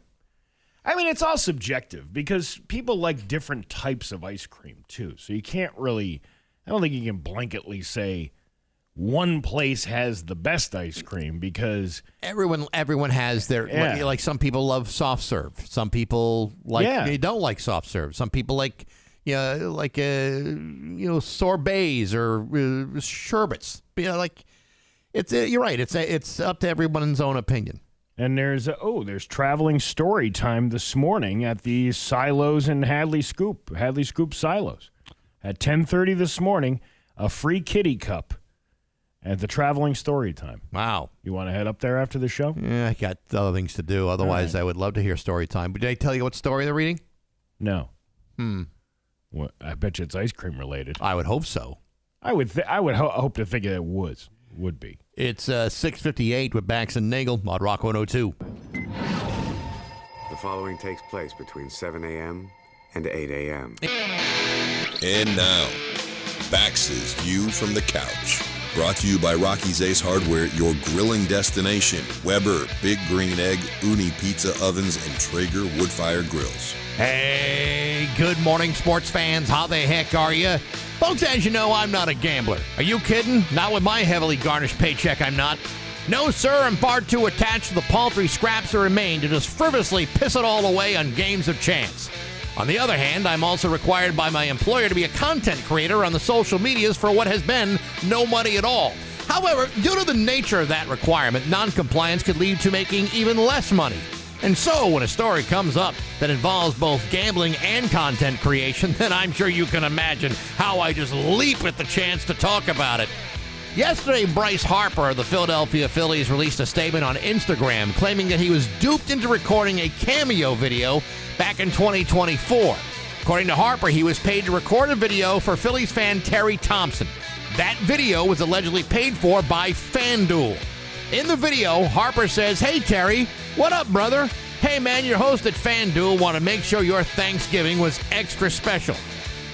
I mean, it's all subjective because people like different types of ice cream, too. So you can't really, I don't think you can blanketly say one place has the best ice cream because everyone has their, like some people love soft serve. Some people they don't like soft serve. Some people like, sorbets or sherbets. You're right. It's up to everyone's own opinion. And there's traveling story time this morning at the Silos in Hadley Scoop Silos. At 10:30 this morning, a free kitty cup at the traveling story time. Wow. You want to head up there after the show? Yeah, I got other things to do. Otherwise, I would love to hear story time. But did I tell you what story they're reading? No. Well, I bet you it's ice cream related. I would hope so. I would hope to think it would be. It's 6:58 with Bax and Nagle on Rock 102. The following takes place between 7 a.m. and 8 a.m. And now, Bax's View from the Couch. Brought to you by Rocky's Ace Hardware, your grilling destination. Weber, Big Green Egg, Uni Pizza Ovens, and Traeger Woodfire Grills. Hey, good morning, sports fans. How the heck are you? Folks, as you know, I'm not a gambler. Are you kidding? Not with my heavily garnished paycheck, I'm not. No, sir, I'm far too attached to the paltry scraps that remain to just frivolously piss it all away on games of chance. On the other hand, I'm also required by my employer to be a content creator on the social medias for what has been no money at all. However, due to the nature of that requirement, non-compliance could lead to making even less money. And so, when a story comes up that involves both gambling and content creation, then I'm sure you can imagine how I just leap at the chance to talk about it. Yesterday, Bryce Harper of the Philadelphia Phillies released a statement on Instagram claiming that he was duped into recording a cameo video back in 2024. According to Harper, he was paid to record a video for Phillies fan Terry Thompson. That video was allegedly paid for by FanDuel. In the video, Harper says, "Hey, Terry, what up, brother? Hey, man, your host at FanDuel want to make sure your Thanksgiving was extra special."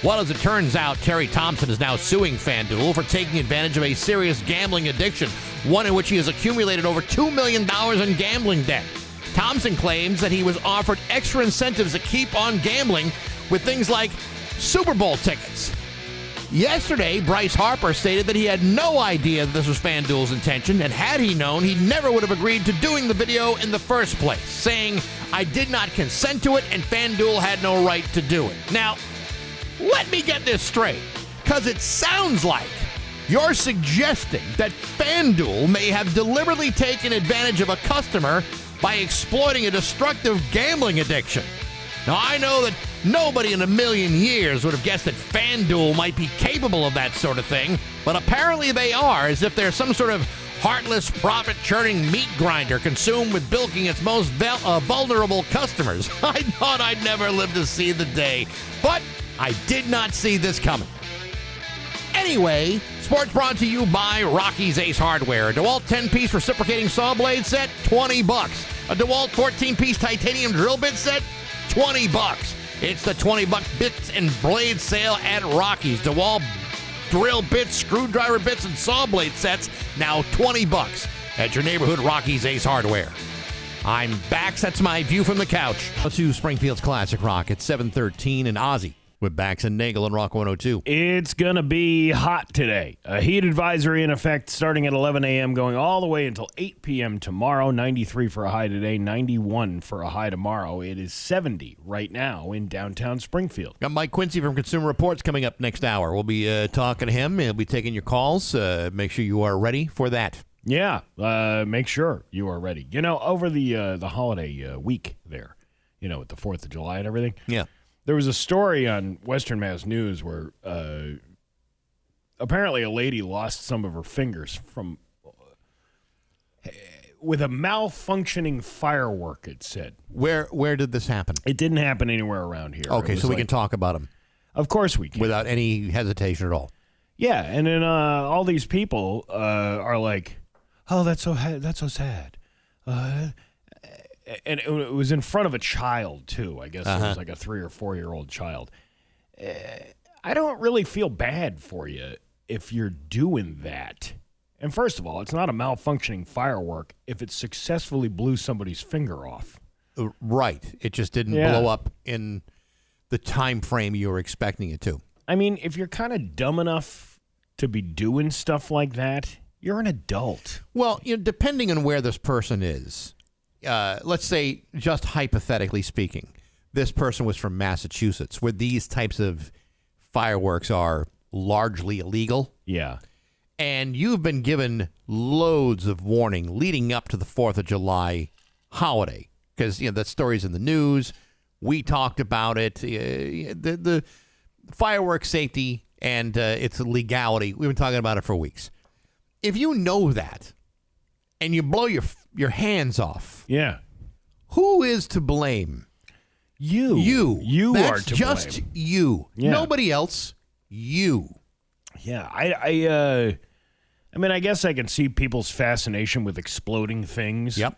Well, as it turns out, Terry Thompson is now suing FanDuel for taking advantage of a serious gambling addiction, one in which he has accumulated over $2 million in gambling debt. Thompson claims that he was offered extra incentives to keep on gambling with things like Super Bowl tickets. Yesterday, Bryce Harper stated that he had no idea that this was FanDuel's intention, and had he known, he never would have agreed to doing the video in the first place, saying, "I did not consent to it, and FanDuel had no right to do it." Now, let me get this straight, because it sounds like you're suggesting that FanDuel may have deliberately taken advantage of a customer by exploiting a destructive gambling addiction. Now, I know that nobody in a million years would have guessed that FanDuel might be capable of that sort of thing, but apparently they are, as if they're some sort of heartless, profit-churning meat grinder consumed with bilking its most vulnerable customers. I thought I'd never live to see the day, but I did not see this coming. Anyway, sports brought to you by Rocky's Ace Hardware. A DeWalt 10-piece reciprocating saw blade set, $20. A DeWalt 14-piece titanium drill bit set, $20. It's the $20 bits and blade sale at Rocky's. DeWalt drill bits, screwdriver bits, and saw blade sets, now $20 at your neighborhood Rocky's Ace Hardware. I'm Bax. That's my view from the couch. To Springfield's Classic Rock at 7:13 and Ozzy with Bax and Nagle and Rock 102. It's going to be hot today. A heat advisory in effect starting at 11 a.m. going all the way until 8 p.m. tomorrow. 93 for a high today, 91 for a high tomorrow. It is 70 right now in downtown Springfield. Got Mike Quincy from Consumer Reports coming up next hour. We'll be talking to him. He'll be taking your calls. Make sure you are ready for that. Yeah, make sure you are ready. You know, over the holiday week there, you know, with the 4th of July and everything. Yeah. There was a story on Western Mass News where apparently a lady lost some of her fingers with a malfunctioning firework, it said. Where did this happen? It didn't happen anywhere around here. Okay, so we can talk about them. Of course we can. Without any hesitation at all. Yeah, and then all these people are like, "Oh, that's so sad." and it was in front of a child too. I guess it was like a 3 or 4 year old child. I don't really feel bad for you if you're doing that. And first of all, it's not a malfunctioning firework if it successfully blew somebody's finger off. Right. It just didn't blow up in the time frame you were expecting it to. I mean, if you're kind of dumb enough to be doing stuff like that, you're an adult. Well, depending on where this person is, let's say, just hypothetically speaking, this person was from Massachusetts, where these types of fireworks are largely illegal. Yeah. And you've been given loads of warning leading up to the 4th of July holiday. Because, that story's in the news. We talked about it. The fireworks safety and its legality, we've been talking about it for weeks. If you know that and you blow your hands off, who is to blame? You. You That's are to just blame. you. Yeah. Nobody else. You. Yeah, I mean, I guess I can see people's fascination with exploding things. Yep,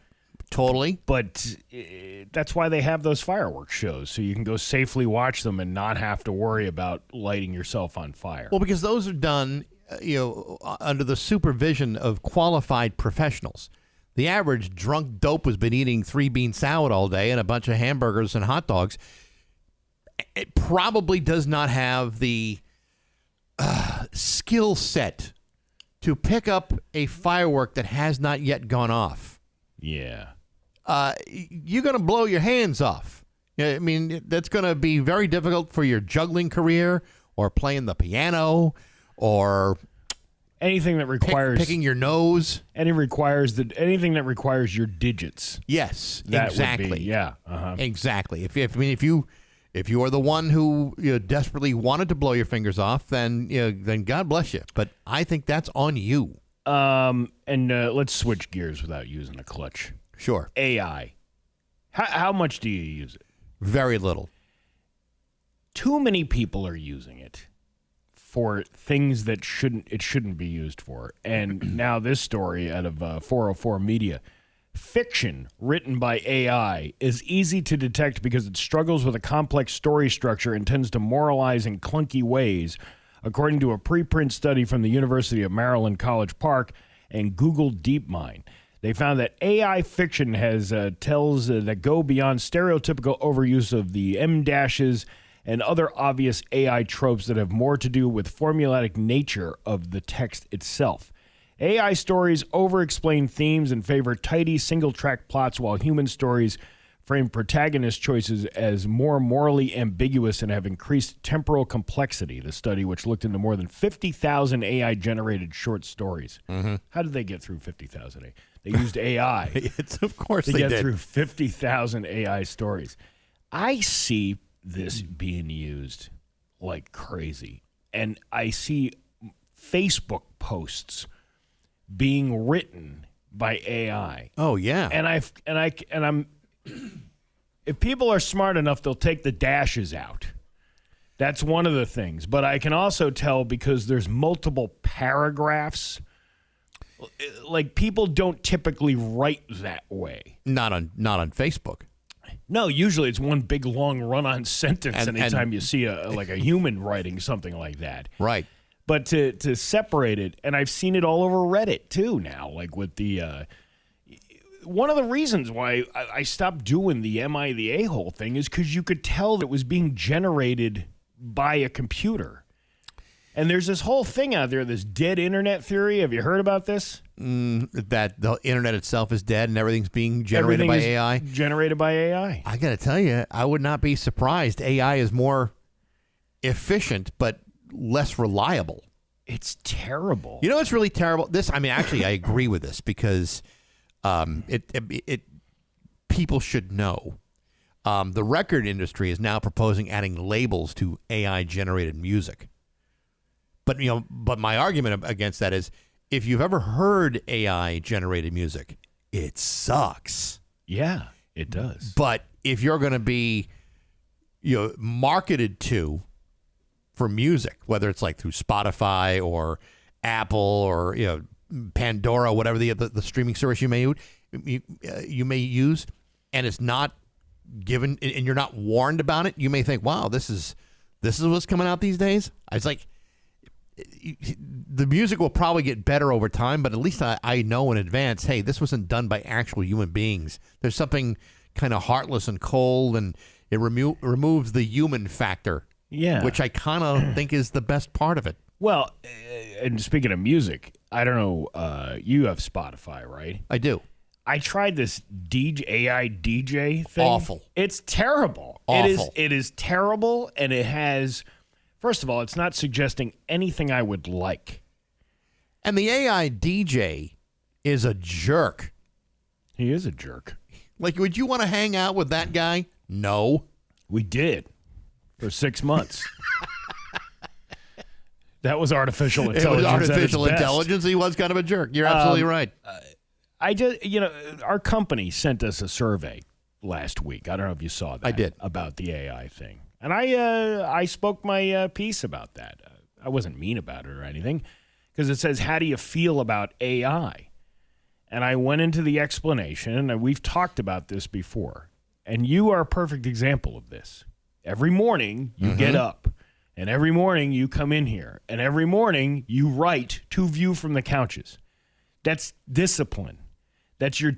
totally. But that's why they have those fireworks shows, so you can go safely watch them and not have to worry about lighting yourself on fire. Well, because those are done, under the supervision of qualified professionals. The average drunk dope has been eating 3-bean salad all day and a bunch of hamburgers and hot dogs. It probably does not have the skill set to pick up a firework that has not yet gone off. Yeah. You're going to blow your hands off. I mean, that's going to be very difficult for your juggling career or playing the piano or anything that requires picking your nose. Anything that requires your digits. Yes, That exactly. would be, Exactly. If you are the one who desperately wanted to blow your fingers off, then God bless you. But I think that's on you. And let's switch gears without using a clutch. Sure. AI. How much do you use it? Very little. Too many people are using it for things that shouldn't be used for. And now this story out of 404 Media. Fiction written by AI is easy to detect because it struggles with a complex story structure and tends to moralize in clunky ways, according to a preprint study from the University of Maryland College Park and Google DeepMind. They found that AI fiction has tells that go beyond stereotypical overuse of the M dashes and other obvious AI tropes that have more to do with formulaic nature of the text itself. AI stories over-explain themes and favor tidy single-track plots, while human stories frame protagonist choices as more morally ambiguous and have increased temporal complexity. The study, which looked into more than 50,000 AI-generated short stories. Mm-hmm. How did they get through 50,000? They used AI. Of course they did. get through 50,000 AI stories. I see this being used like crazy, and I see Facebook posts being written by AI. Oh yeah. And I'm if people are smart enough, they'll take the dashes out. That's one of the things. But I can also tell because there's multiple paragraphs. Like, people don't typically write that way. Not on Facebook. No, usually it's one big long run-on sentence anytime you see a human writing something like that. Right. But to separate it, and I've seen it all over Reddit too now, like with the one of the reasons why I stopped doing the Am I the A-hole thing is because you could tell that it was being generated by a computer. And there's this whole thing out there, this dead internet theory. Have you heard about this? That the internet itself is dead and everything's being generated by AI? Generated by AI. I got to tell you, I would not be surprised. AI is more efficient, but less reliable. It's terrible. You know what's really terrible? Actually, I agree with this because people should know. The record industry is now proposing adding labels to AI-generated music. But my argument against that is, if you've ever heard AI-generated music, it sucks. Yeah, it does. But if you're going to be, marketed to for music, whether it's like through Spotify or Apple or Pandora, whatever the streaming service you may use, and it's not given, and you're not warned about it, you may think, wow, this is what's coming out these days. It's like the music will probably get better over time, but at least I know in advance, hey, this wasn't done by actual human beings. There's something kind of heartless and cold, and it removes the human factor, which I kind of think is the best part of it. Well, and speaking of music, I don't know, you have Spotify, right? I do. I tried this AI DJ thing. Awful. It's terrible. Awful. It is terrible, and it has, first of all, it's not suggesting anything I would like. And the AI DJ is a jerk. He is a jerk. Like, would you want to hang out with that guy? No. We did for 6 months. That was artificial intelligence. It was artificial intelligence. He was kind of a jerk. You're absolutely right. I just, our company sent us a survey last week. I don't know if you saw that. I did. About the AI thing. And I spoke my piece about that. I wasn't mean about it or anything, because it says, how do you feel about AI? And I went into the explanation, and we've talked about this before. And you are a perfect example of this. Every morning you get up, and every morning you come in here, and every morning you write to View from the Couches. That's discipline. That's your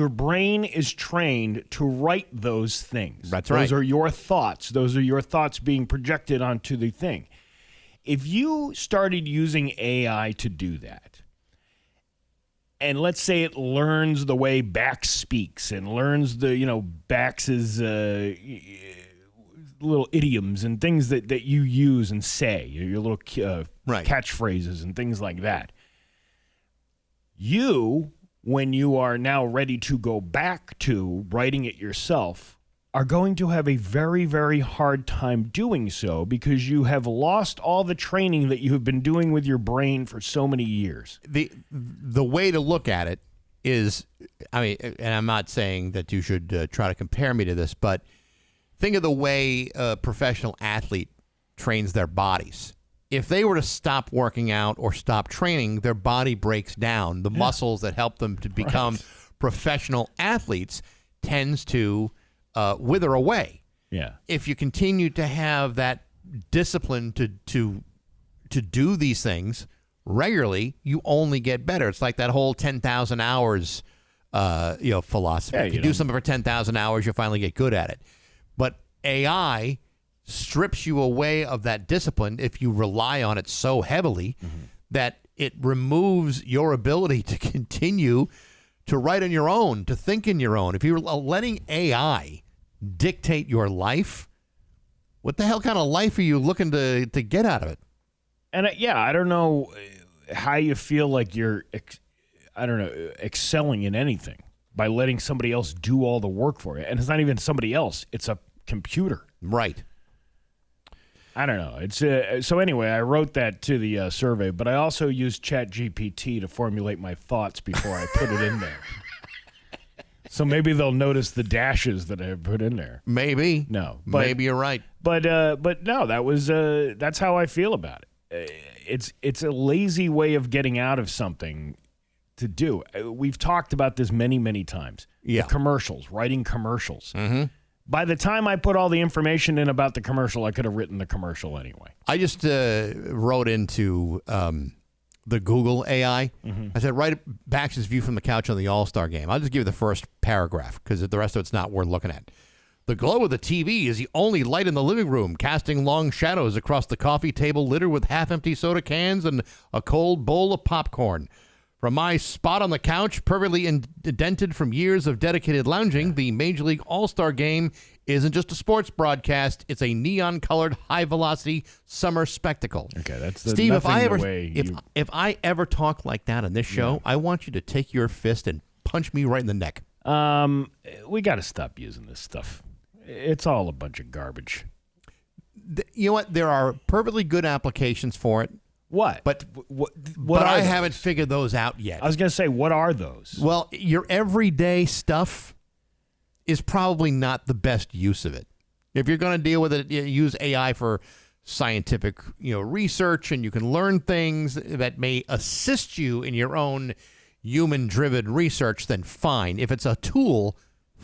brain is trained to write those things. That's right. Those are your thoughts. Those are your thoughts being projected onto the thing. If you started using AI to do that, and let's say it learns the way Bax speaks and learns Bax's little idioms and things that you use and say, your little catchphrases and things like that. You, when you are now ready to go back to writing it yourself, are going to have a very, very hard time doing so, because you have lost all the training that you have been doing with your brain for so many years. The way to look at it is, and I'm not saying that you should try to compare me to this, but think of the way a professional athlete trains their bodies. If they were to stop working out or stop training, their body breaks down. The muscles that help them to become professional athletes tends to wither away. Yeah. If you continue to have that discipline to do these things regularly, you only get better. It's like that whole 10,000 hours philosophy. If you do something for 10,000 hours, you'll finally get good at it. But AI strips you away of that discipline if you rely on it so heavily that it removes your ability to continue to write on your own, to think in your own. If you're letting AI dictate your life, what the hell kind of life are you looking to get out of it? And I don't know how you feel like you're, excelling in anything by letting somebody else do all the work for you. And it's not even somebody else. It's a computer. Right. I don't know. It's so anyway, I wrote that to the survey, but I also used ChatGPT to formulate my thoughts before I put it in there. So maybe they'll notice the dashes that I put in there. Maybe. No. Maybe you're right. But no, that's how I feel about it. It's a lazy way of getting out of something to do. We've talked about this many, many times. Yeah. The commercials, writing commercials. Mm-hmm. By the time I put all the information in about the commercial, I could have written the commercial anyway. I just wrote into the Google AI. I said, write Bax's view from the couch on the All-Star game. I'll just give you the first paragraph because the rest of it's not worth looking at. The glow of the TV is the only light in the living room, casting long shadows across the coffee table littered with half-empty soda cans and a cold bowl of popcorn. From my spot on the couch, perfectly indented from years of dedicated lounging, the Major League All-Star Game isn't just a sports broadcast. It's a neon-colored, high-velocity summer spectacle. Okay, that's Steve, if I ever talk like that on this show, I want you to take your fist and punch me right in the neck. We got to stop using this stuff. It's all a bunch of garbage. You know what? There are perfectly good applications for it. What? But I haven't figured those out yet. I was going to say, what are those? Well, your everyday stuff is probably not the best use of it. If you're going to deal with it, use AI for scientific, research, and you can learn things that may assist you in your own human-driven research, then fine. If it's a tool,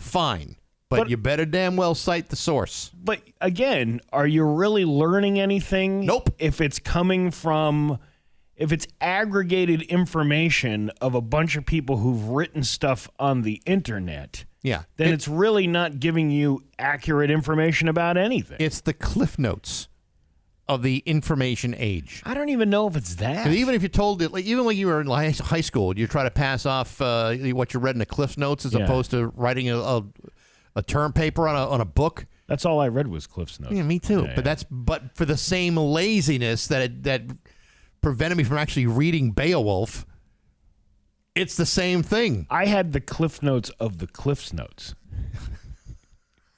fine. But you better damn well cite the source. But again, are you really learning anything? Nope. If it's coming from, if it's aggregated information of a bunch of people who've written stuff on the internet, Yeah. then it's really not giving you accurate information about anything. It's the Cliff Notes of the information age. I don't even know if it's that. 'Cause even if you told it, like even when you were in high school, you try to pass off what you read in the Cliff Notes as opposed to writing a term paper on a book. That's all I read was Cliff's Notes. Yeah, me too. Yeah, But for the same laziness that prevented me from actually reading Beowulf, it's the same thing. I had the Cliff Notes of the Cliff's Notes.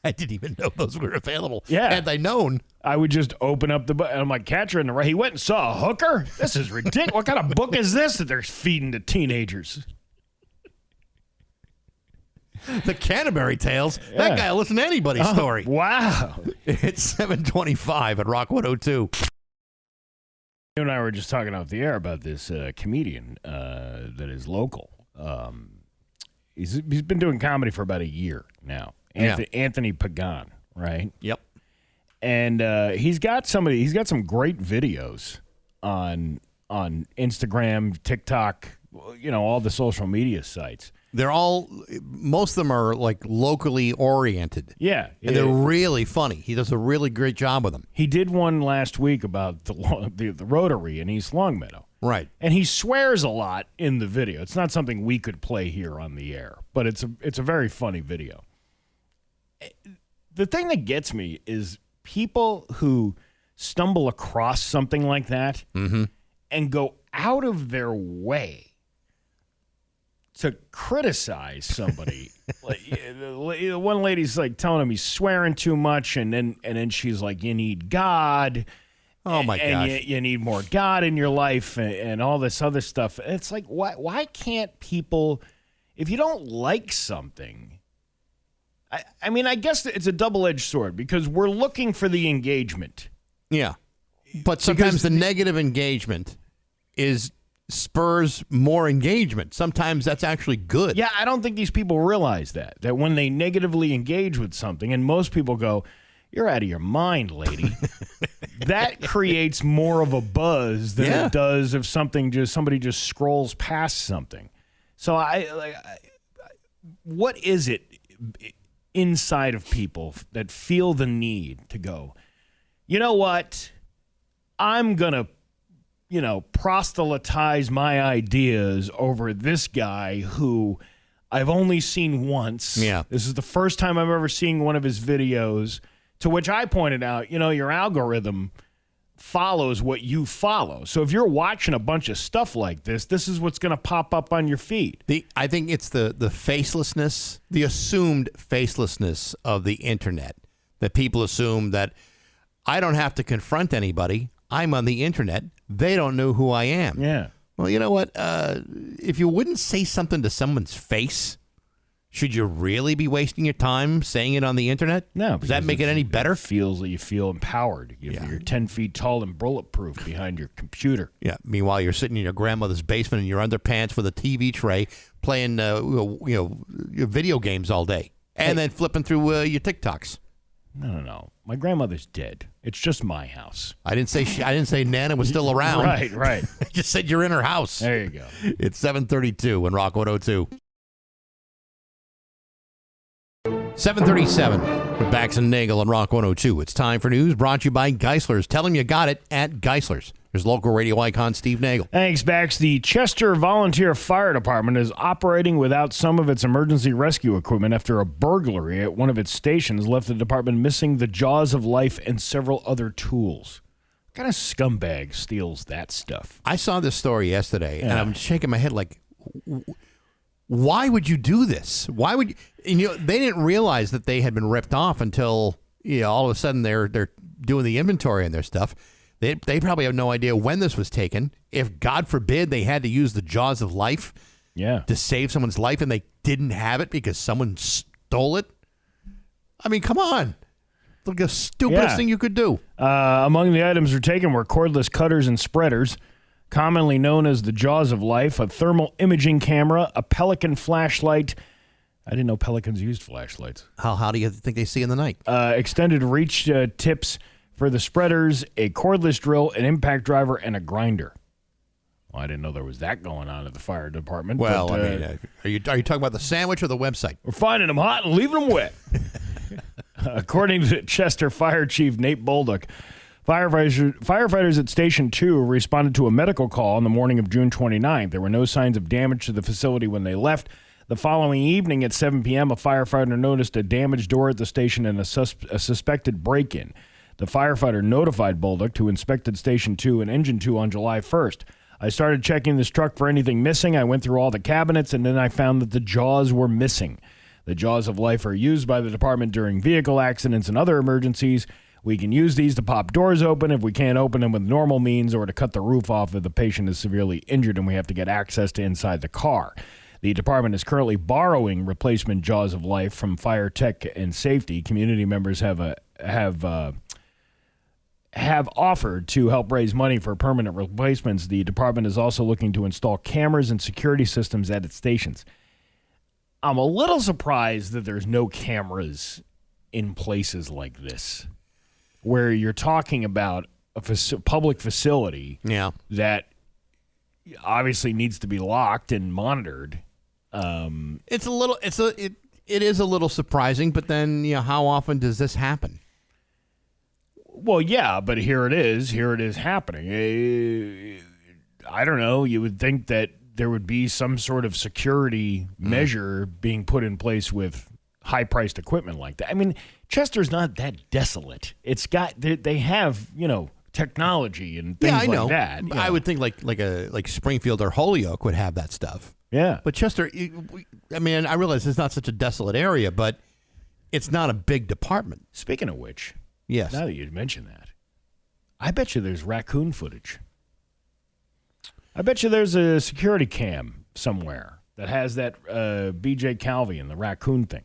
I didn't even know those were available. Yeah. Had I known. I would just open up the book, and I'm like, Catcher in the Rye. He went and saw a hooker? This is ridiculous. What kind of book is this that they're feeding to teenagers? The Canterbury Tales. Yeah. That guy will listen to anybody's story. Wow. It's 7:25 at Rock 102. You and I were just talking off the air about this comedian that is local. He's been doing comedy for about a year now. Anthony Pagan, right? Yep. And he's got some great videos on Instagram, TikTok, all the social media sites. Most of them are like locally oriented. Yeah. And they're really funny. He does a really great job with them. He did one last week about the Rotary in East Longmeadow. Right. And he swears a lot in the video. It's not something we could play here on the air, but it's a very funny video. The thing that gets me is people who stumble across something like that and go out of their way to criticize somebody. Like, one lady's like telling him he's swearing too much, and then she's like, "You need God." Oh my gosh! And you need more God in your life, and all this other stuff. It's like, why can't people, if you don't like something? I mean, I guess it's a double-edged sword because we're looking for the engagement. Yeah, but sometimes the negative engagement spurs more engagement. Sometimes that's actually good. Yeah, I don't think these people realize that when they negatively engage with something, and most people go, "You're out of your mind, lady." That creates more of a buzz than it does if somebody just scrolls past something. So what is it inside of people that feel the need to go, you know what? I'm going to proselytize my ideas over this guy who I've only seen once. Yeah. This is the first time I've ever seen one of his videos, to which I pointed out, your algorithm follows what you follow. So if you're watching a bunch of stuff like this is what's going to pop up on your feed. I think it's the facelessness, the assumed facelessness of the internet, that people assume that I don't have to confront anybody. I'm on the internet. They don't know who I am. Yeah. Well, you know what? If you wouldn't say something to someone's face, should you really be wasting your time saying it on the internet? No. Does that make it any better? You feel empowered. You're 10 feet tall and bulletproof behind your computer. Yeah. Meanwhile, you're sitting in your grandmother's basement in your underpants with a TV tray playing video games all day and then flipping through your TikToks. No. My grandmother's dead. It's just my house. I didn't say Nana was still around. Right. I just said you're in her house. There you go. It's 7:32 in Rock 102. 7:37 with Bax and Nagle on Rock 102. It's time for news brought to you by Geisler's. Tell them you got it at Geisler's. There's local radio icon Steve Nagle. Thanks, Bax. The Chester Volunteer Fire Department is operating without some of its emergency rescue equipment after a burglary at one of its stations left the department missing the jaws of life and several other tools. What kind of scumbag steals that stuff? I saw this story yesterday, and I'm shaking my head like, why would you do this? Why would you? They didn't realize that they had been ripped off until all of a sudden they're doing the inventory on their stuff. They probably have no idea when this was taken. If, God forbid, they had to use the jaws of life to save someone's life and they didn't have it because someone stole it. I mean, come on. Look at the stupidest thing you could do. Among the items taken were cordless cutters and spreaders, commonly known as the jaws of life, a thermal imaging camera, a Pelican flashlight, I didn't know pelicans used flashlights. How do you think they see in the night? Extended reach tips for the spreaders, a cordless drill, an impact driver, and a grinder. Well, I didn't know there was that going on at the fire department. Well, but, are you talking about the sandwich or the website? We're finding them hot and leaving them wet. According to Chester Fire Chief Nate Bolduc, firefighters at Station 2 responded to a medical call on the morning of June 29th. There were no signs of damage to the facility when they left. The following evening at 7 p.m., a firefighter noticed a damaged door at the station and a suspected break-in. The firefighter notified Bolduc, who inspected Station 2 and Engine 2 on July 1st. I started checking this truck for anything missing. I went through all the cabinets, and then I found that the jaws were missing. The jaws of life are used by the department during vehicle accidents and other emergencies. We can use these to pop doors open if we can't open them with normal means, or to cut the roof off if the patient is severely injured and we have to get access to inside the car. The department is currently borrowing replacement jaws of life from Fire Tech and Safety. Community members have offered to help raise money for permanent replacements. The department is also looking to install cameras and security systems at its stations. I'm a little surprised that there's no cameras in places like this, where you're talking about a public facility that obviously needs to be locked and monitored. It is a little surprising, but then how often does this happen? Well, yeah, but here it is happening. I don't know. You would think that there would be some sort of security measure being put in place with high-priced equipment like that. I mean, Chester's not that desolate. It's got they have technology and things like that. I would think like Springfield or Holyoke would have that stuff. Yeah, but Chester, I mean, I realize it's not such a desolate area, but it's not a big department. Speaking of which, yes, now that you mention that, I bet you there's raccoon footage. I bet you there's a security cam somewhere that has that BJ Calvi and the raccoon thing.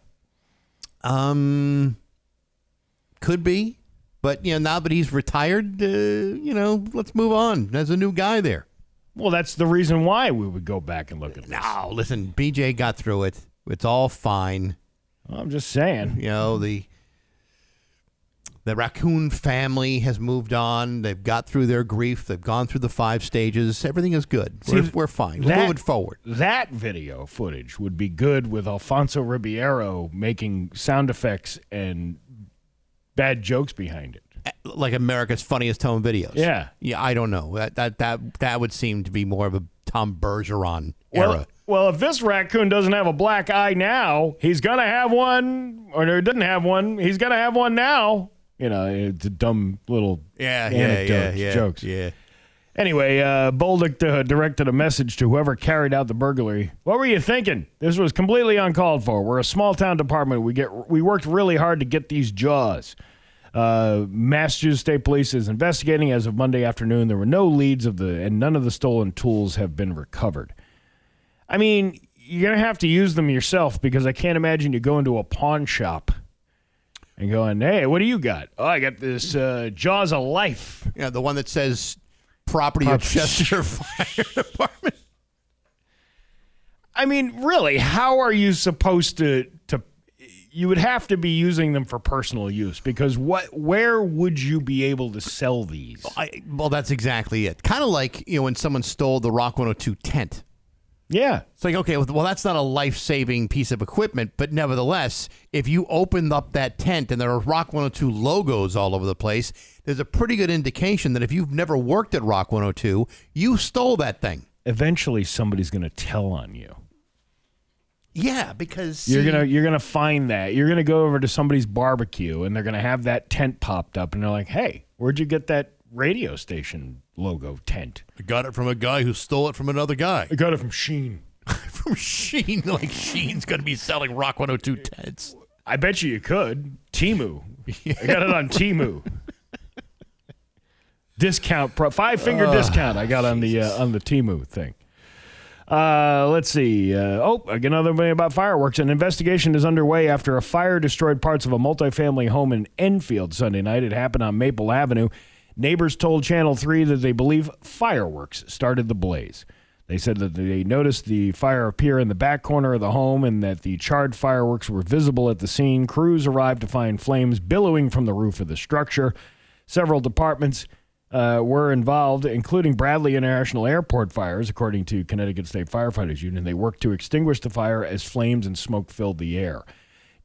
Could be, but now that he's retired, let's move on. There's a new guy there. Well, that's the reason why we would go back and look at this. No, listen, BJ got through it. It's all fine. I'm just saying. The raccoon family has moved on. They've got through their grief. They've gone through the 5 stages. Everything is good. We're fine. We're moving forward. That video footage would be good with Alfonso Ribeiro making sound effects and bad jokes behind it. Like America's Funniest Home Videos. Yeah. Yeah, I don't know. That would seem to be more of a Tom Bergeron era. Well, if this raccoon doesn't have a black eye now, he's going to have one, or he didn't have one, he's going to have one now. It's a dumb little jokes. Yeah. Anyway, Bolduc directed a message to whoever carried out the burglary. What were you thinking? This was completely uncalled for. We're a small-town department. We worked really hard to get these jaws. Massachusetts State Police is investigating. As of Monday afternoon, there were no leads and none of the stolen tools have been recovered. I mean, you're going to have to use them yourself, because I can't imagine you go into a pawn shop and going, hey, what do you got? Oh, I got this Jaws of Life. Yeah, the one that says property of Chester Fire Department. I mean, really, how are you supposed to you would have to be using them for personal use, because where would you be able to sell these? Well, that's exactly it. Kind of like, when someone stole the Rock 102 tent. Yeah. It's like, okay, well, that's not a life-saving piece of equipment, but nevertheless, if you opened up that tent and there are Rock 102 logos all over the place, there's a pretty good indication that if you've never worked at Rock 102, you stole that thing. Eventually, somebody's going to tell on you. Yeah, because you're gonna find that. You're gonna go over to somebody's barbecue and they're gonna have that tent popped up, and they're like, "Hey, where'd you get that radio station logo tent?" I got it from a guy who stole it from another guy. I got it from Sheen. From Sheen? Like Sheen's gonna be selling Rock 102 tents. I bet you could. Temu. I got it on Temu. Discount, 5-finger discount. I got on the Temu thing. Let's see. Another thing about fireworks. An investigation is underway after a fire destroyed parts of a multifamily home in Enfield Sunday night. It happened on Maple Avenue. Neighbors told Channel 3 that they believe fireworks started the blaze. They said that they noticed the fire appear in the back corner of the home and that the charred fireworks were visible at the scene. Crews arrived to find flames billowing from the roof of the structure. Several departments were involved, including Bradley International Airport fires, according to Connecticut State Firefighters Union. They worked to extinguish the fire as flames and smoke filled the air.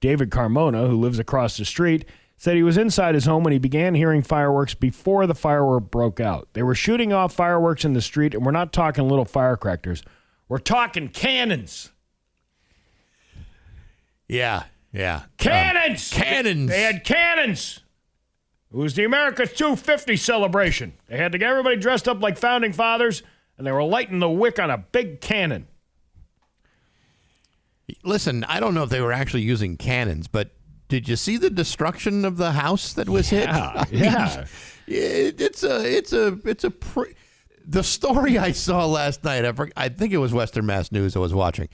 David Carmona, who lives across the street, said he was inside his home when he began hearing fireworks before the firework broke out. They were shooting off fireworks in the street, and we're not talking little firecrackers. We're talking cannons. Yeah. Cannons! Cannons! They had cannons! It was the America 250 celebration. They had to get everybody dressed up like founding fathers, and they were lighting the wick on a big cannon. Listen, I don't know if they were actually using cannons, but did you see the destruction of the house that was hit? Yeah. The story I saw last night, I think it was Western Mass News I was watching.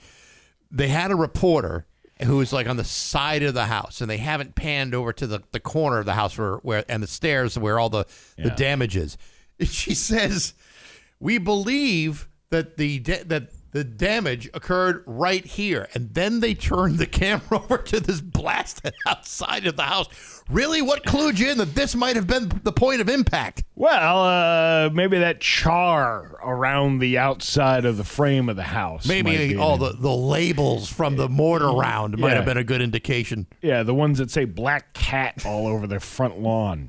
They had a reporter who was like on the side of the house, and they haven't panned over to the corner of the house where and the stairs where all the damage is. She says, "We believe that the damage occurred right here," and then they turned the camera over to this blasted outside of the house. Really, what clued you in that this might have been the point of impact? Well, maybe that char around the outside of the frame of the house. Maybe all the labels from the mortar round might have been a good indication. Yeah, the ones that say Black Cat all over their front lawn.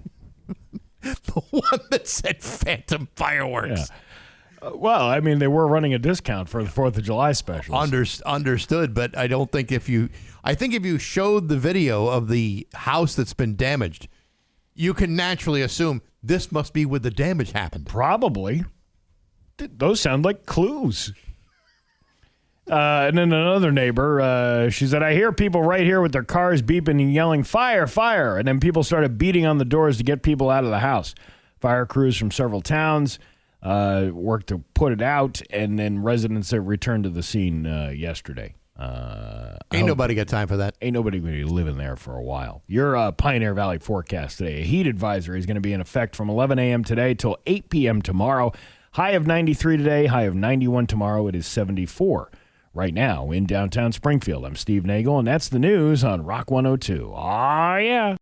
The one that said Phantom Fireworks. Yeah. Well, I mean, they were running a discount for the 4th of July specials. Understood, but I don't think if you showed the video of the house that's been damaged, you can naturally assume this must be where the damage happened. Probably. Those sound like clues. And then another neighbor, she said, "I hear people right here with their cars beeping and yelling, 'Fire, fire!' And then people started beating on the doors to get people out of the house. Fire crews from several towns worked to put it out, and then residents that returned to the scene yesterday. Ain't nobody got time for that. Ain't nobody going to be living there for a while. Your Pioneer Valley forecast today. A heat advisory is going to be in effect from 11 a.m. today till 8 p.m. tomorrow. High of 93 today, high of 91 tomorrow. It is 74 right now in downtown Springfield. I'm Steve Nagle, and that's the news on Rock 102. Aw, yeah.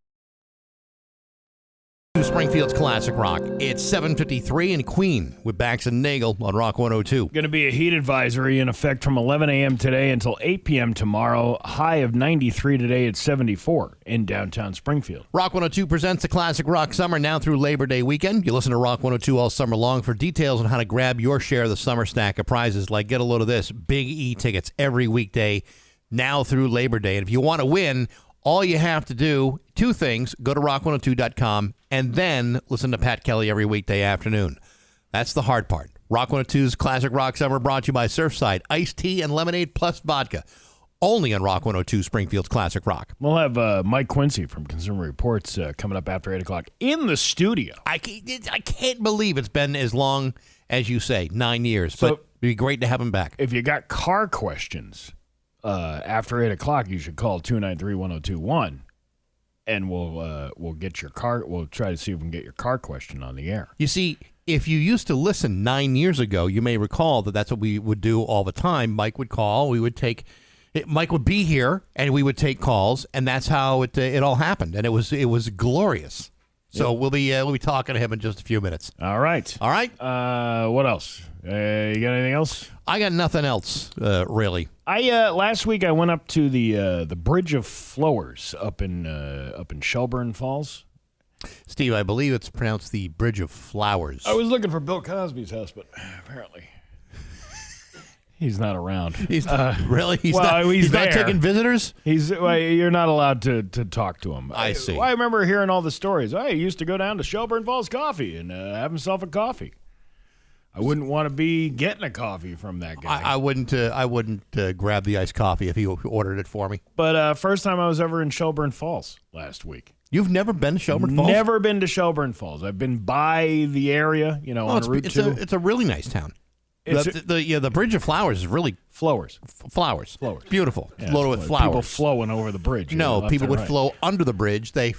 Springfield's Classic Rock. It's 7:53 in Queen with Bax and Nagle on Rock 102. Going to be a heat advisory in effect from 11 a.m. today until 8 p.m. tomorrow. High of 93 today at 74 in downtown Springfield. Rock 102 presents the Classic Rock Summer now through Labor Day weekend. You listen to Rock 102 all summer long for details on how to grab your share of the summer stack of prizes, like get a load of this, Big E tickets every weekday now through Labor Day. And if you want to win, all you have to do, two things, go to rock102.com and then listen to Pat Kelly every weekday afternoon. That's the hard part. Rock 102's Classic Rock Summer brought to you by Surfside, iced tea and lemonade plus vodka. Only on Rock 102, Springfield's Classic Rock. We'll have Mike Quincy from Consumer Reports coming up after 8 o'clock in the studio. I can't believe it's been as long as you say, 9 years, So, but it'd be great to have him back. If you got car questions after 8 o'clock, you should call 293-1021. And we'll get your car. We'll try to see if we can get your car question on the air. You see, if you used to listen 9 years ago, you may recall that that's what we would do all the time. Mike would call. We would take. Mike would be here, and we would take calls, and that's how it all happened. And it was glorious. So we'll be talking to him in just a few minutes. All right. All right. What else? You got anything else? I got nothing else, really. Last week I went up to the Bridge of Flowers up in Shelburne Falls. Steve, I believe it's pronounced the Bridge of Flowers. I was looking for Bill Cosby's house, but apparently he's not around. He's really? He's he's not taking visitors? You're not allowed to talk to him. I see. I remember hearing all the stories. He used to go down to Shelburne Falls Coffee and have himself a coffee. I wouldn't want to be getting a coffee from that guy. I wouldn't grab the iced coffee if he ordered it for me. But first time I was ever in Shelburne Falls last week. You've never been to Shelburne Falls? Never been to Shelburne Falls. I've been by the area, on Route 2. It's a really nice town. The Bridge of Flowers is really flowers. Beautiful. Yeah, loaded with flowers. People flowing over the bridge. No, people would flow under the bridge. They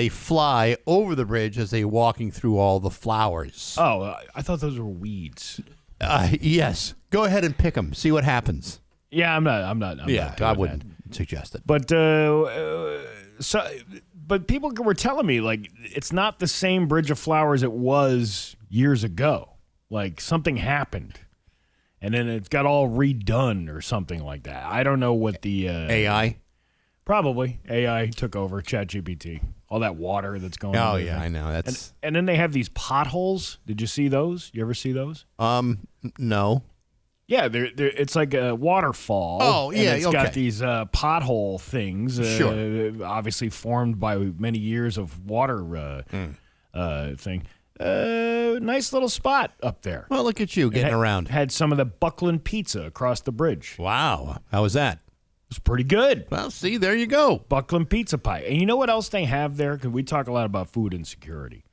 fly over the bridge as they're walking through all the flowers. Oh, I thought those were weeds. Yes. Go ahead and pick them. See what happens. Yeah, I'm not I doing wouldn't that. suggest it. But but people were telling me like it's not the same Bridge of Flowers it was years ago. Like something happened, and then it got all redone or something like that. I don't know what the AI. Probably AI took over ChatGPT. All that water that's going. Oh on yeah, I know. That's and then they have these potholes. Did you see those? You ever see those? no. Yeah, it's like a waterfall. Oh, yeah, and it's got these pothole things, Sure. obviously formed by many years of water thing. Nice little spot up there. Well, look at you getting around. Had some of the Buckland pizza across the bridge. Wow. How was that? It was pretty good. Well, see, there you go. Buckland pizza pie. And you know what else they have there? Because we talk a lot about food insecurity.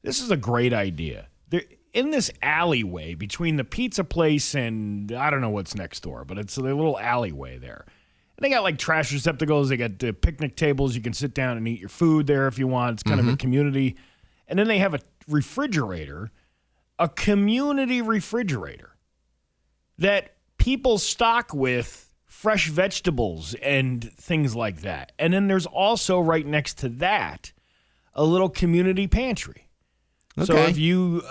This is a great idea. In this alleyway between the pizza place and I don't know what's next door, but it's a little alleyway there. And they got like trash receptacles. They got picnic tables. You can sit down and eat your food there if you want. It's kind of a community. And then they have a refrigerator, a community refrigerator that people stock with fresh vegetables and things like that. And then there's also right next to that a little community pantry. So if you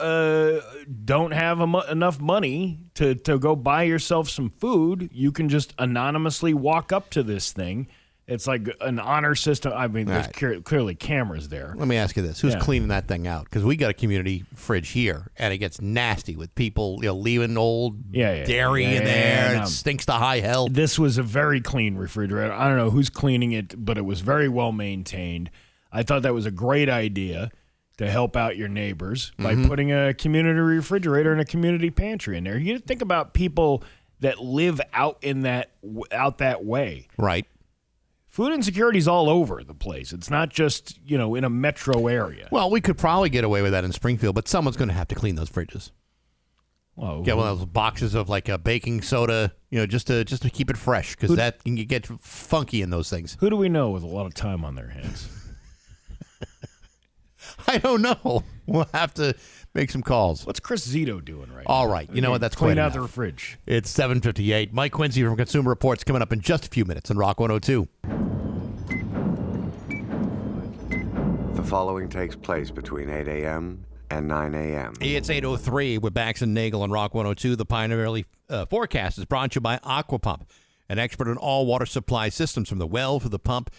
don't have enough money to go buy yourself some food, you can just anonymously walk up to this thing. It's like an honor system. I mean, there's clearly cameras there. Let me ask you this. Who's cleaning that thing out? Because we got a community fridge here, and it gets nasty with people leaving old dairy in there. It stinks to high hell. This was a very clean refrigerator. I don't know who's cleaning it, but it was very well maintained. I thought that was a great idea to help out your neighbors by putting a community refrigerator and a community pantry in there. You think about people that live out that way. Right. Food insecurity is all over the place. It's not just, in a metro area. Well, we could probably get away with that in Springfield, but someone's going to have to clean those fridges. Well, Get one of those boxes of like a baking soda, just to keep it fresh, because that can get funky in those things. Who do we know with a lot of time on their hands? I don't know. We'll have to make some calls. What's Chris Zito doing right now? All right. You know what? That's clean quite out enough. the fridge. It's 7:58. Mike Quincy from Consumer Reports coming up in just a few minutes on Rock 102. The following takes place between 8 a.m. and 9 a.m. It's 8:03 with Bax and Nagle on Rock 102. The Pioneer forecast is brought to you by Aquapump, an expert in all water supply systems from the well to the pump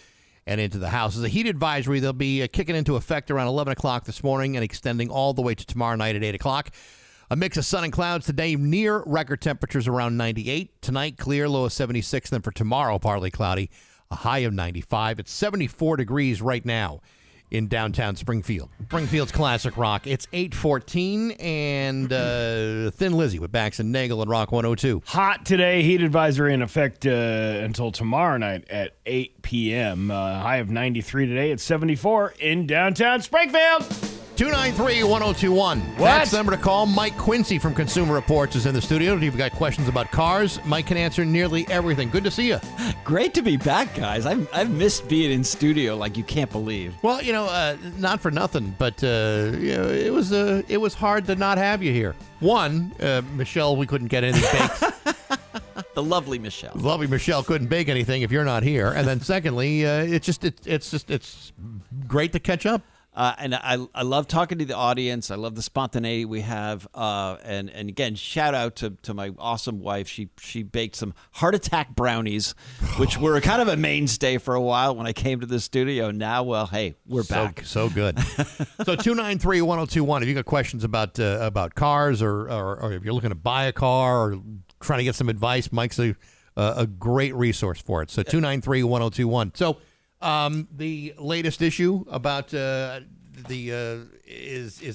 and into the house. As a heat advisory, they'll be kicking into effect around 11 o'clock this morning and extending all the way to tomorrow night at 8 o'clock. A mix of sun and clouds today, near record temperatures around 98. Tonight, clear, low of 76. Then for tomorrow, partly cloudy, a high of 95. It's 74 degrees right now in downtown Springfield. Springfield's Classic Rock. It's 8:14 and Thin Lizzy with Bax and Nagle and Rock 102. Hot today. Heat advisory in effect until tomorrow night at 8 p.m. High of 93 today. It's 74 in downtown Springfield. 293-1021. That's the number to call. Mike Quincy from Consumer Reports is in the studio. If you've got questions about cars, Mike can answer nearly everything. Good to see you. Great to be back, guys. I've missed being in studio like you can't believe. Well, not for nothing, but it was hard to not have you here. One, Michelle, we couldn't get anything baked. The lovely Michelle. Lovely Michelle couldn't bake anything if you're not here. And then secondly, it's great to catch up. And I love talking to the audience. I love the spontaneity we have. And again, shout out to my awesome wife. She baked some heart attack brownies, which were kind of a mainstay for a while when I came to the studio. Now, well, hey, we're back. So good. So 293-1021. If you got questions about cars or if you're looking to buy a car or trying to get some advice, Mike's a great resource for it. So 293-1021. So the latest issue about is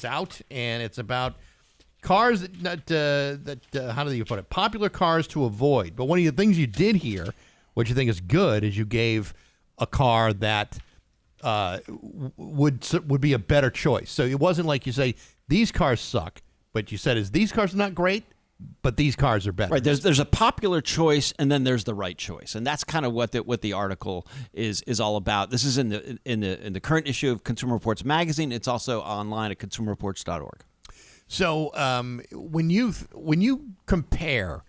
out, and it's about cars that how do you put it? Popular cars to avoid. But one of the things you did here, which you think is good, is you gave a car that would be a better choice. So it wasn't like you say these cars suck, but you said these cars are not great, but these cars are better. Right. There's a popular choice, and then there's the right choice, and that's kind of what the article is all about. This is in the current issue of Consumer Reports magazine. It's also online at consumerreports.org. So when you compare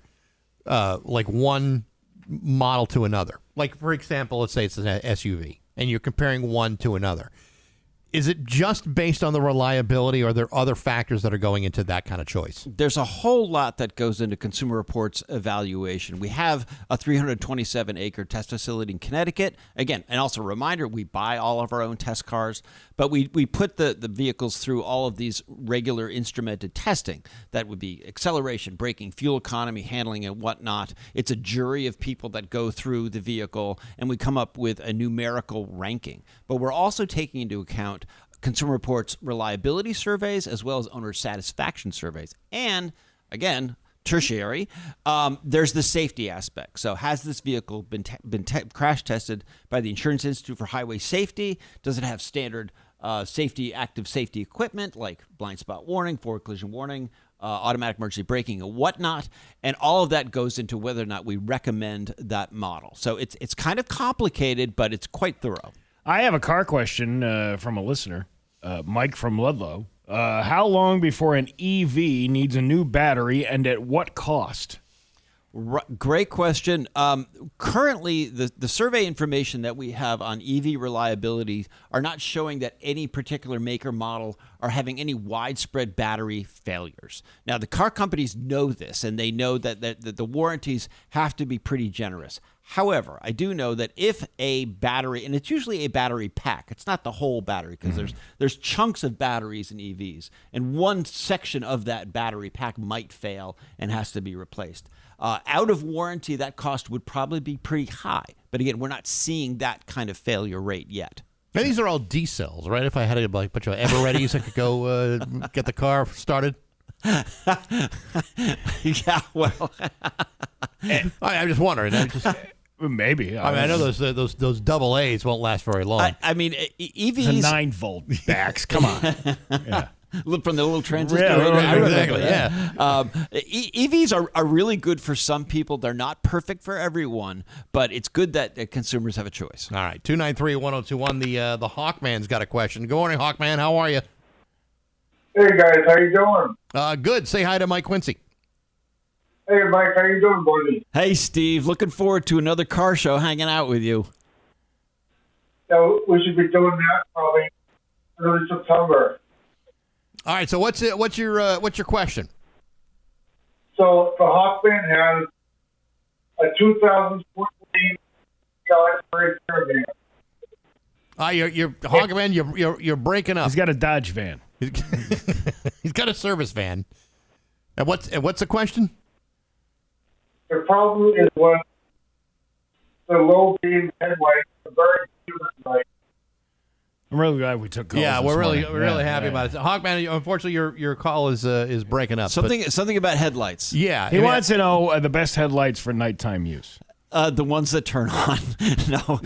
like one model to another, like for example, let's say it's an SUV, and you're comparing one to another, is it just based on the reliability, or are there other factors that are going into that kind of choice? There's a whole lot that goes into Consumer Reports evaluation. We have a 327-acre test facility in Connecticut. Again, and also a reminder, we buy all of our own test cars, but we put the vehicles through all of these regular instrumented testing. That would be acceleration, braking, fuel economy, handling, and whatnot. It's a jury of people that go through the vehicle, and we come up with a numerical ranking. But we're also taking into account Consumer Reports reliability surveys as well as owner satisfaction surveys. And again, tertiary, there's the safety aspect. So has this vehicle been crash tested by the Insurance Institute for Highway Safety? Does it have standard active safety equipment like blind spot warning, forward collision warning, automatic emergency braking, and whatnot? And all of that goes into whether or not we recommend that model. So it's kind of complicated, but it's quite thorough. I have a car question from a listener, Mike from Ludlow. How long before an EV needs a new battery, and at what cost? Great question. Currently, the survey information that we have on EV reliability are not showing that any particular maker model are having any widespread battery failures. Now, the car companies know this, and they know that the warranties have to be pretty generous. However, I do know that if a battery, and it's usually a battery pack, it's not the whole battery, because there's chunks of batteries in EVs, and one section of that battery pack might fail and has to be replaced. Out of warranty, that cost would probably be pretty high. But again, we're not seeing that kind of failure rate yet. And these are all D cells, right? If I had a bunch of ever-readies, I could go get the car started. Yeah, well, I'm just wondering. Maybe. I know those double A's won't last very long. I mean, EVs. It's a 9-volt Bax. Come on. Yeah. From the little transistor. Exactly, yeah. EVs are really good for some people. They're not perfect for everyone, but it's good that consumers have a choice. All right, 293-1021. The Hawkman's got a question. Good morning, Hawkman. How are you? Hey, guys. How you doing? Good. Say hi to Mike Quincy. Hey, Mike. How you doing, buddy? Hey, Steve. Looking forward to another car show hanging out with you. Yeah, we should be doing that probably early September. All right, so what's your question? So the Hawkman has a 2014 Dodge Caravan. You're Hawkman. You're breaking up. He's got a Dodge van. He's got a service van. And what's the question? The problem is with the low beam headlights, the very few headlights. I'm really glad we took calls. Yeah, we're this really morning. happy about it. Hawkman, unfortunately, your call is breaking up. Something about headlights. Yeah, He wants to know the best headlights for nighttime use. The ones that turn on. No.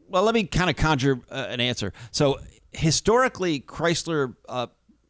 Well, let me kind of conjure an answer. So historically, Chrysler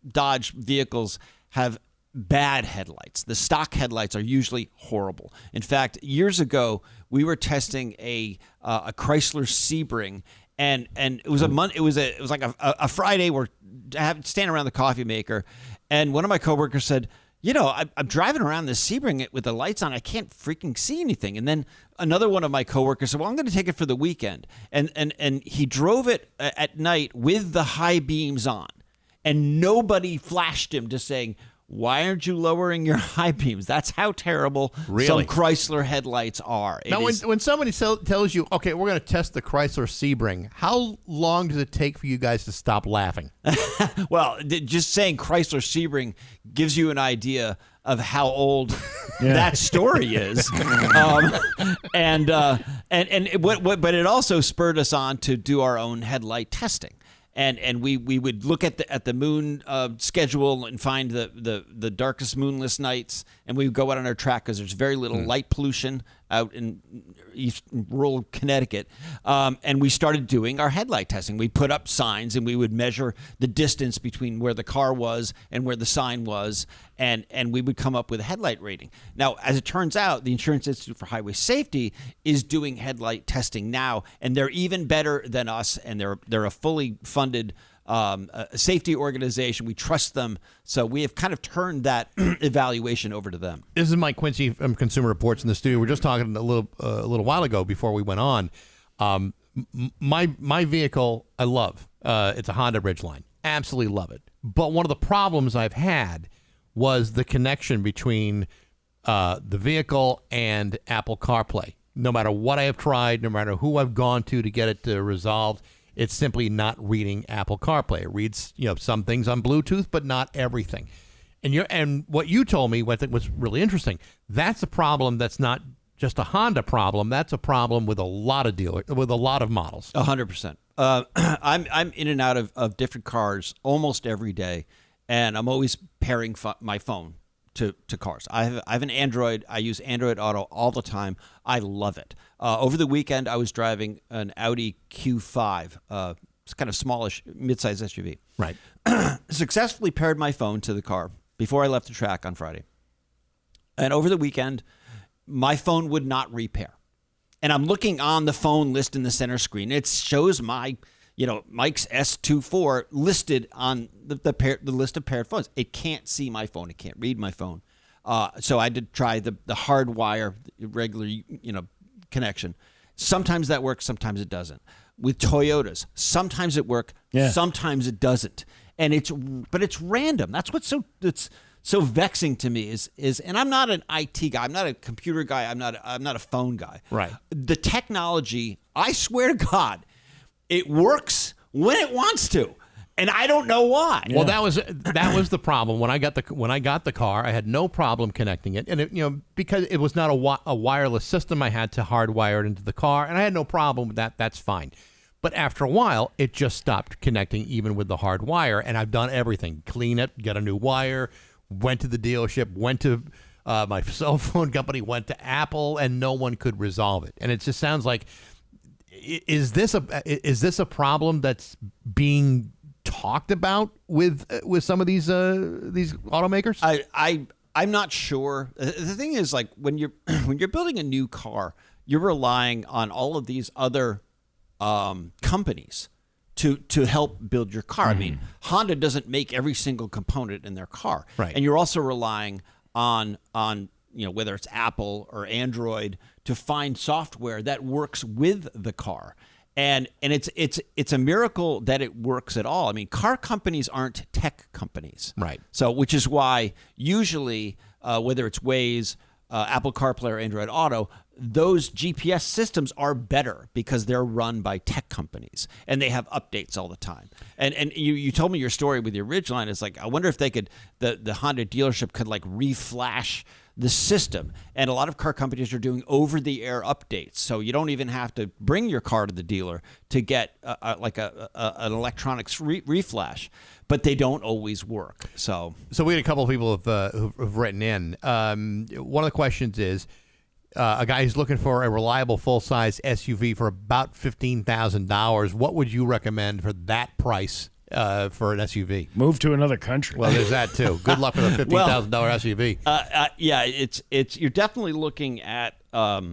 Dodge vehicles have bad headlights. The stock headlights are usually horrible. In fact, years ago, we were testing a Chrysler Sebring, and it was it was like a Friday. We're standing around the coffee maker, and one of my coworkers said, "You know, I'm driving around this Sebring with the lights on. I can't freaking see anything." And then another one of my coworkers said, "Well, I'm going to take it for the weekend," and he drove it at night with the high beams on, and nobody flashed him just saying, "Why aren't you lowering your high beams?" That's how terrible some Chrysler headlights are. Now, when somebody tells you, okay, we're going to test the Chrysler Sebring, how long does it take for you guys to stop laughing? Well, just saying Chrysler Sebring gives you an idea of how old that story is. But it also spurred us on to do our own headlight testing. And we would look at the moon schedule and find the darkest moonless nights, and we would go out on our track because there's very little light pollution out in rural Connecticut. And we started doing our headlight testing. We put up signs, and we would measure the distance between where the car was and where the sign was, and we would come up with a headlight rating. Now, as it turns out, the Insurance Institute for Highway Safety is doing headlight testing now, and they're even better than us, and they're a fully funded a safety organization. We trust them. So we have kind of turned that evaluation over to them. This is Mike Quincy from Consumer Reports in the studio. We're just talking a little while ago before we went on. My vehicle, I love. It's a Honda Ridgeline. Absolutely love it. But one of the problems I've had was the connection between the vehicle and Apple CarPlay. No matter what I have tried, no matter who I've gone to get it resolved, it's simply not reading Apple CarPlay. It reads, some things on Bluetooth, but not everything. And what you told me, what I think was really interesting, that's a problem that's not just a Honda problem. That's a problem with a lot of models. 100%. I'm in and out of different cars almost every day, and I'm always pairing my phone to cars. I have an Android. I use Android Auto all the time. I love it. Over the weekend, I was driving an Audi Q5. It's kind of smallish, midsize SUV. Right. Successfully paired my phone to the car before I left the track on Friday. And over the weekend, my phone would not repair. And I'm looking on the phone list in the center screen. It shows my, Mike's S24 listed on the list of paired phones. It can't see my phone. It can't read my phone. So I did try the hardwire, regular, connection. Sometimes that works. Sometimes it doesn't. With Toyotas, sometimes it works. Yeah. Sometimes it doesn't. And it's random. That's what's so vexing to me is, and I'm not an IT guy. I'm not a computer guy. I'm not a phone guy. Right. The technology, I swear to God, it works when it wants to, and I don't know why. Well, that was the problem when I got the car. I had no problem connecting it, and it, because it was not a wireless system, I had to hardwire it into the car, and I had no problem with that. That's fine. But after a while, it just stopped connecting, even with the hard wire. And I've done everything: clean it, get a new wire. Went to the dealership, went to my cell phone company, went to Apple, and no one could resolve it. And it just sounds like, is this a problem that's being talked about with some of these automakers? I'm not sure. The thing is, like, when you're building a new car, you're relying on all of these other companies to help build your car. I mean, Honda doesn't make every single component in their car. Right. And you're also relying on whether it's Apple or Android to find software that works with the car. And it's a miracle that it works at all. I mean, car companies aren't tech companies. Right. So which is why usually whether it's Waze, Apple CarPlay or Android Auto, those GPS systems are better because they're run by tech companies and they have updates all the time. And you told me your story with your Ridgeline. It's like, I wonder if they could, the Honda dealership could like reflash the system. And a lot of car companies are doing over-the-air updates, so you don't even have to bring your car to the dealer to get an electronics reflash. But they don't always work. So we had a couple of people who've written in. One of the questions is, a guy who's looking for a reliable full-size SUV for about $15,000. What would you recommend for that price for an SUV? Move to another country. Well, there's that too. Good luck with a $15,000 SUV. Yeah, it's you're definitely looking at a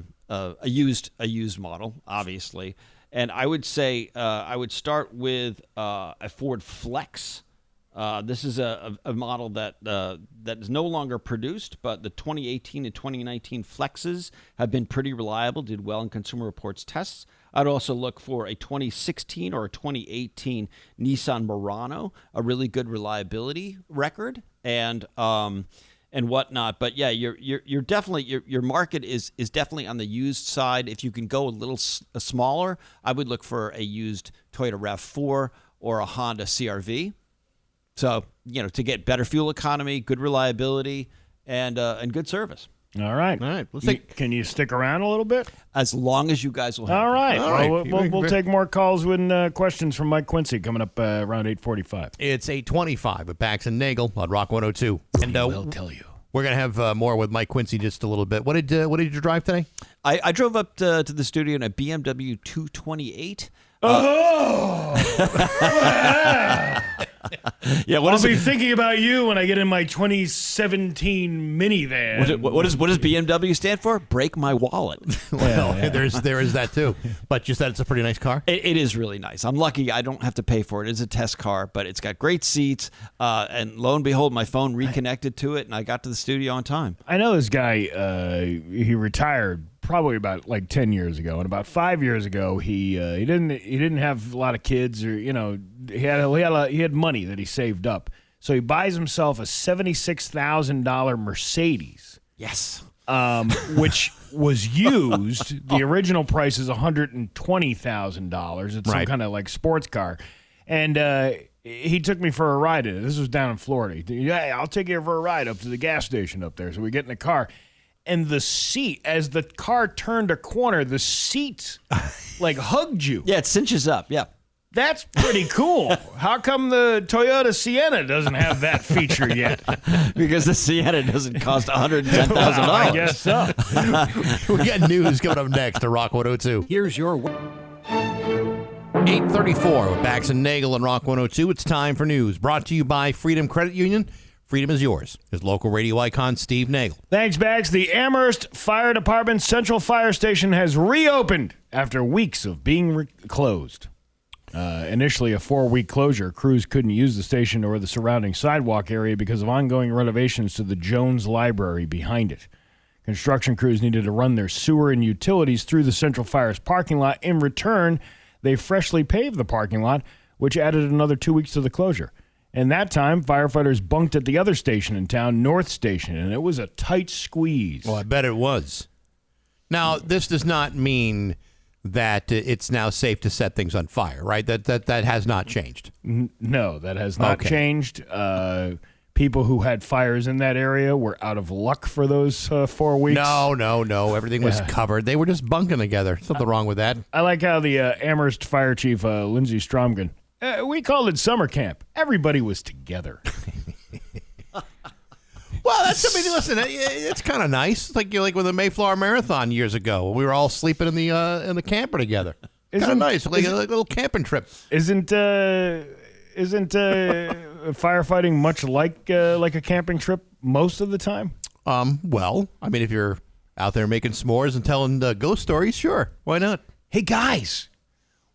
used model, obviously, and I would say I would start with a Ford Flex. This is a model that is no longer produced, but the 2018 and 2019 Flexes have been pretty reliable, did well in Consumer Reports tests. I'd also look for a 2016 or a 2018 Nissan Murano, a really good reliability record, and whatnot. But yeah, you're definitely your market is definitely on the used side. If you can go a little smaller, I would look for a used Toyota RAV4 or a Honda CR-V. So, to get better fuel economy, good reliability, and good service. All right. Can you stick around a little bit? As long as you guys will have All right. All right. We'll take more calls with questions from Mike Quincy coming up around 8:45. It's 8:25 with Bax and Nagle on Rock 102. And we'll tell you. We're going to have more with Mike Quincy just a little bit. What did you drive today? I drove up to the studio in a BMW 228. Oh! Yeah, what I'll is be it? thinking about you when I get in my 2017 minivan. What does BMW stand for? Break my wallet. Well, there is that too. But you said it's a pretty nice car. It is really nice. I'm lucky I don't have to pay for it. It's a test car, but it's got great seats. And lo and behold, my phone reconnected to it, and I got to the studio on time. I know this guy. He retired probably about like 10 years ago, and about 5 years ago, he didn't have a lot of kids, or he had money that he saved up, so he buys himself a $76,000 Mercedes. Yes. Which was used. The original price is $120,000. It's some kind of like sports car, and he took me for a ride in it. This was down in Florida. Yeah, I'll take you for a ride up to the gas station up there. So we get in the car, and the seat, as the car turned a corner, the seat like hugged you. Yeah, it cinches up. Yeah. That's pretty cool. How come the Toyota Sienna doesn't have that feature yet? Because the Sienna doesn't cost $110,000. I guess so. We got news coming up next to Rock 102. Here's your 8:34 with Bax and Nagle and Rock 102. It's time for news. Brought to you by Freedom Credit Union. Freedom is yours. His local radio icon, Steve Nagle. Thanks, Bax. The Amherst Fire Department Central Fire Station has reopened after weeks of being closed. Initially a 4-week closure, crews couldn't use the station or the surrounding sidewalk area because of ongoing renovations to the Jones Library behind it. Construction crews needed to run their sewer and utilities through the Central Fire's parking lot. In return, they freshly paved the parking lot, which added another 2 weeks to the closure. And that time, firefighters bunked at the other station in town, North Station, and it was a tight squeeze. Well, I bet it was. Now, this does not mean that it's now safe to set things on fire, right? That has not changed. No, that has not changed. People who had fires in that area were out of luck for those 4 weeks. No. Everything was covered. They were just bunking together. Something wrong with that. I like how the Amherst Fire Chief, Lindsey Stromgren, we called it summer camp. Everybody was together. Well, listen, it's kind of nice. It's like with the Mayflower Marathon years ago. We were all sleeping in the camper together. Kind of nice, like a little camping trip. Isn't firefighting much like a camping trip most of the time? Well, I mean, if you're out there making s'mores and telling ghost stories, sure, why not? Hey guys,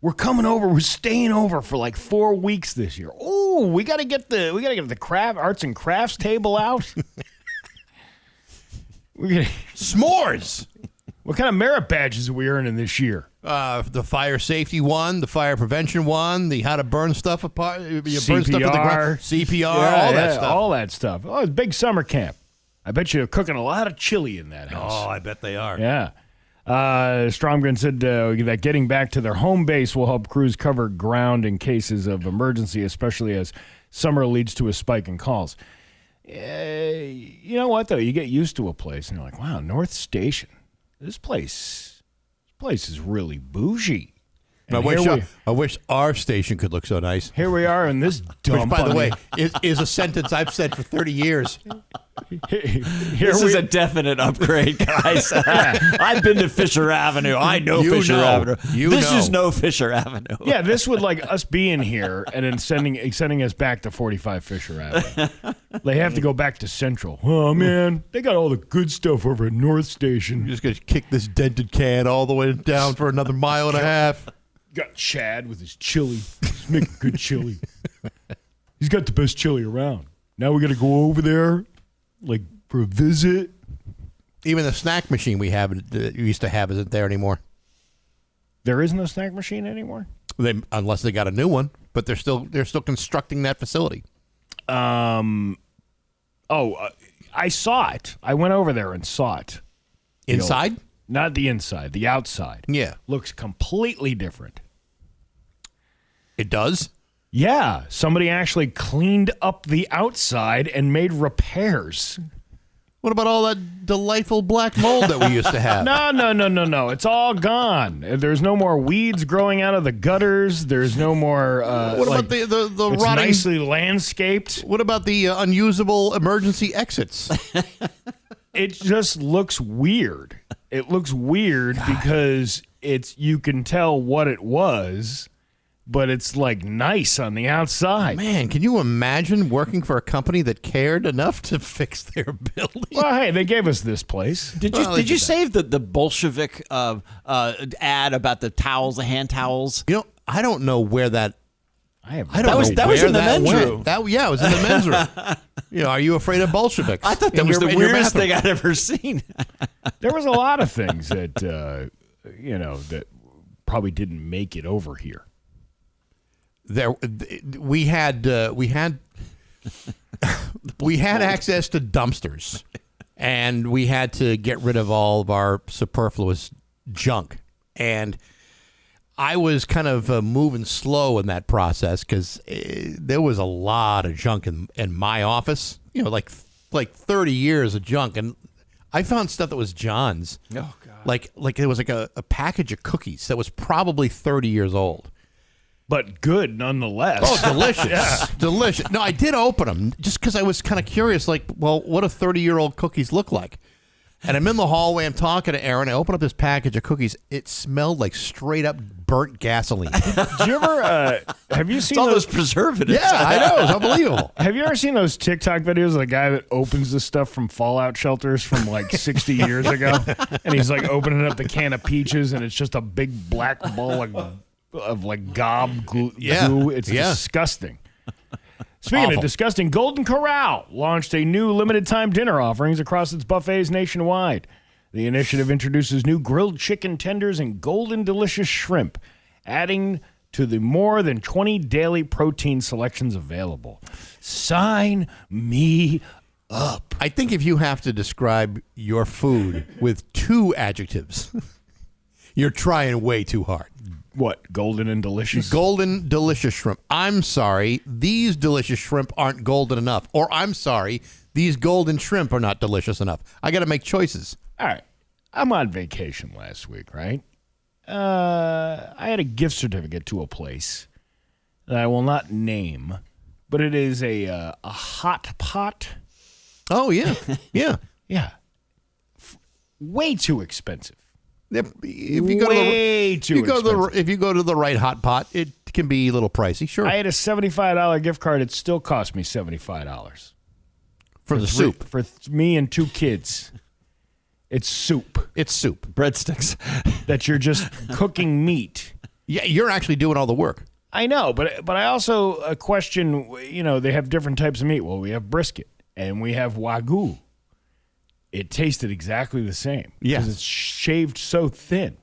we're coming over. We're staying over for like 4 weeks this year. Oh, we gotta get the arts and crafts table out. S'mores. What kind of merit badges are we earning this year? The fire safety one, the fire prevention one, the how to burn stuff apart, burn stuff to the ground, CPR, all that stuff. Oh, it's a big summer camp. I bet you're cooking a lot of chili in that house. Oh, I bet they are. Yeah. Stromgren said that getting back to their home base will help crews cover ground in cases of emergency, especially as summer leads to a spike in calls. You know what, though? You get used to a place, and you're like, wow, North Station. This place is really bougie. I wish our station could look so nice. Here we are in this dump. Which, by the way, is a sentence I've said for 30 years. This is a definite upgrade, guys. I've been to Fisher Avenue. I know Fisher Avenue. This is no Fisher Avenue. Yeah, this would like us being here and then sending us back to 45 Fisher Avenue. They have to go back to Central. Oh, man, they got all the good stuff over at North Station. You're just going to kick this dented can all the way down for another mile and a half. Got Chad with his chili. He's making good chili. He's got the best chili around. Now we got to go over there, like, for a visit. Even the snack machine we used to have isn't there anymore. There isn't a snack machine anymore? Unless they got a new one, but they're still constructing that facility. I saw it. I went over there and saw it. Inside? Not the inside, the outside. Yeah. Looks completely different. It does? Yeah. Somebody actually cleaned up the outside and made repairs. What about all that delightful black mold that we used to have? No. It's all gone. There's no more weeds growing out of the gutters. There's no more. What about the it's rotting? Nicely landscaped. What about the unusable emergency exits? It just looks weird. It looks weird because you can tell what it was. but it's like nice on the outside. Man, can you imagine working for a company that cared enough to fix their building? Well, hey, they gave us this place. Did you save the Bolshevik ad about the towels, the hand towels? You know, I don't know where that. I don't That know was where in the men's went. room. Yeah, it was in the men's room. You know, are you afraid of Bolsheviks? I thought that was the In your weirdest bathroom? thing I'd ever seen. There was a lot of things that that probably didn't make it over here. We had access to dumpsters, and we had to get rid of all of our superfluous junk. And I was kind of moving slow in that process because there was a lot of junk in my office. You know, like 30 years of junk, and I found stuff that was John's. Oh God! Like it was like a package of cookies that was probably 30 years old. But good nonetheless. Oh, delicious. Delicious. No, I did open them just because I was kind of curious, like, well, what do 30-year-old cookies look like? And I'm in the hallway, I'm talking to Aaron, I open up this package of cookies. It smelled like straight up burnt gasoline. Did you ever, have you seen all those? those preservatives. Yeah, I know. It's unbelievable. Have you ever seen those TikTok videos of the guy that opens the stuff from fallout shelters from like 60 years ago? And he's like opening up the can of peaches and it's just a big black ball of like gob glue. Yeah. It's Yeah. disgusting. Speaking Awful. of disgusting, Golden Corral launched a new limited-time dinner offerings across its buffets nationwide. The initiative introduces new grilled chicken tenders and golden delicious shrimp, adding to the more than 20 daily protein selections available. Sign me up. I think if you have to describe your food with 2 adjectives, you're trying way too hard. What, golden and delicious? Golden delicious shrimp. I'm sorry, these delicious shrimp aren't golden enough. Or I'm sorry, these golden shrimp are not delicious enough. I got to make choices. All right. I'm on vacation last week, right? I had a gift certificate to a place that I will not name, but it is a hot pot. Oh, yeah. Yeah. Yeah. Way too expensive. If you go Way to too expensive. if you go to the right hot pot, it can be a little pricey, sure. I had a $75 gift card. It still cost me $75 for the soup. for me and 2 kids. It's soup It's soup. Breadsticks. that you're just cooking meat. Yeah, you're actually doing all the work. I know, but I also question. They have different types of meat. Well, we have brisket and we have Wagyu. It tasted exactly the same. Yes. Because it's shaved so thin.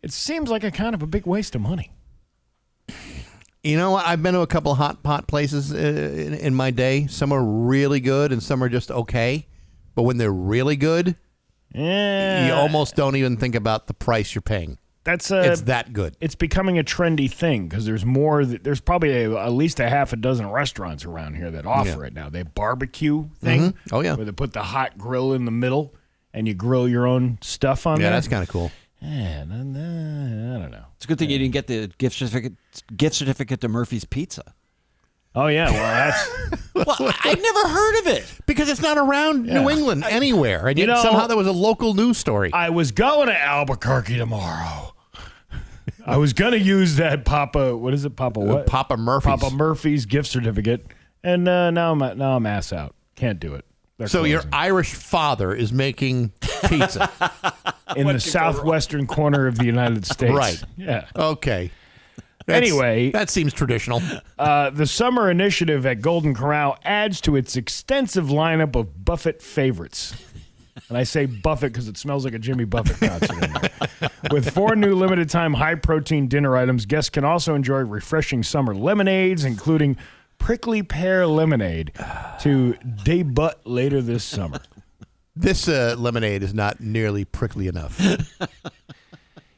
It seems like a kind of a big waste of money. You know what? I've been to a couple of hot pot places in my day. Some are really good and some are just okay. But when they're really good, Yeah. you almost don't even think about the price you're paying. It's that good. It's becoming a trendy thing because there's more. There's probably at least a half a dozen restaurants around here that offer it now. They barbecue thing. Mm-hmm. Oh, yeah. Where they put the hot grill in the middle and you grill your own stuff on there. Yeah, that's kind of cool. Yeah, I don't know. It's a good thing you didn't get the gift certificate to Murphy's Pizza. Oh yeah, well that's Well, I've never heard of it. Because it's not around New England anywhere. And yet somehow there was a local news story. I was going to Albuquerque tomorrow. I was gonna use that Papa. What is it, Papa? What? Papa Murphy's. Papa Murphy's gift certificate, and now I'm ass out. Can't do it. They're So your closing. Irish father is making pizza. in the southwestern corner of the United States. Right. Yeah. Okay. Anyway. That seems traditional. The summer initiative at Golden Corral adds to its extensive lineup of Buffett favorites. And I say Buffett because it smells like a Jimmy Buffett concert in there. With 4 new limited-time high-protein dinner items, guests can also enjoy refreshing summer lemonades, including prickly pear lemonade, to debut later this summer. This lemonade is not nearly prickly enough.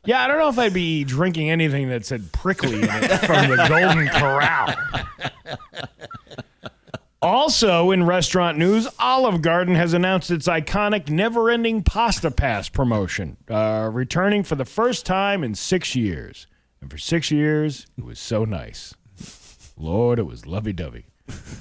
Yeah, I don't know if I'd be drinking anything that said prickly in it from the Golden Corral. Also, in restaurant news, Olive Garden has announced its iconic never-ending Pasta Pass promotion, returning for the first time in 6 years. And for 6 years, it was so nice. Lord, it was lovey-dovey.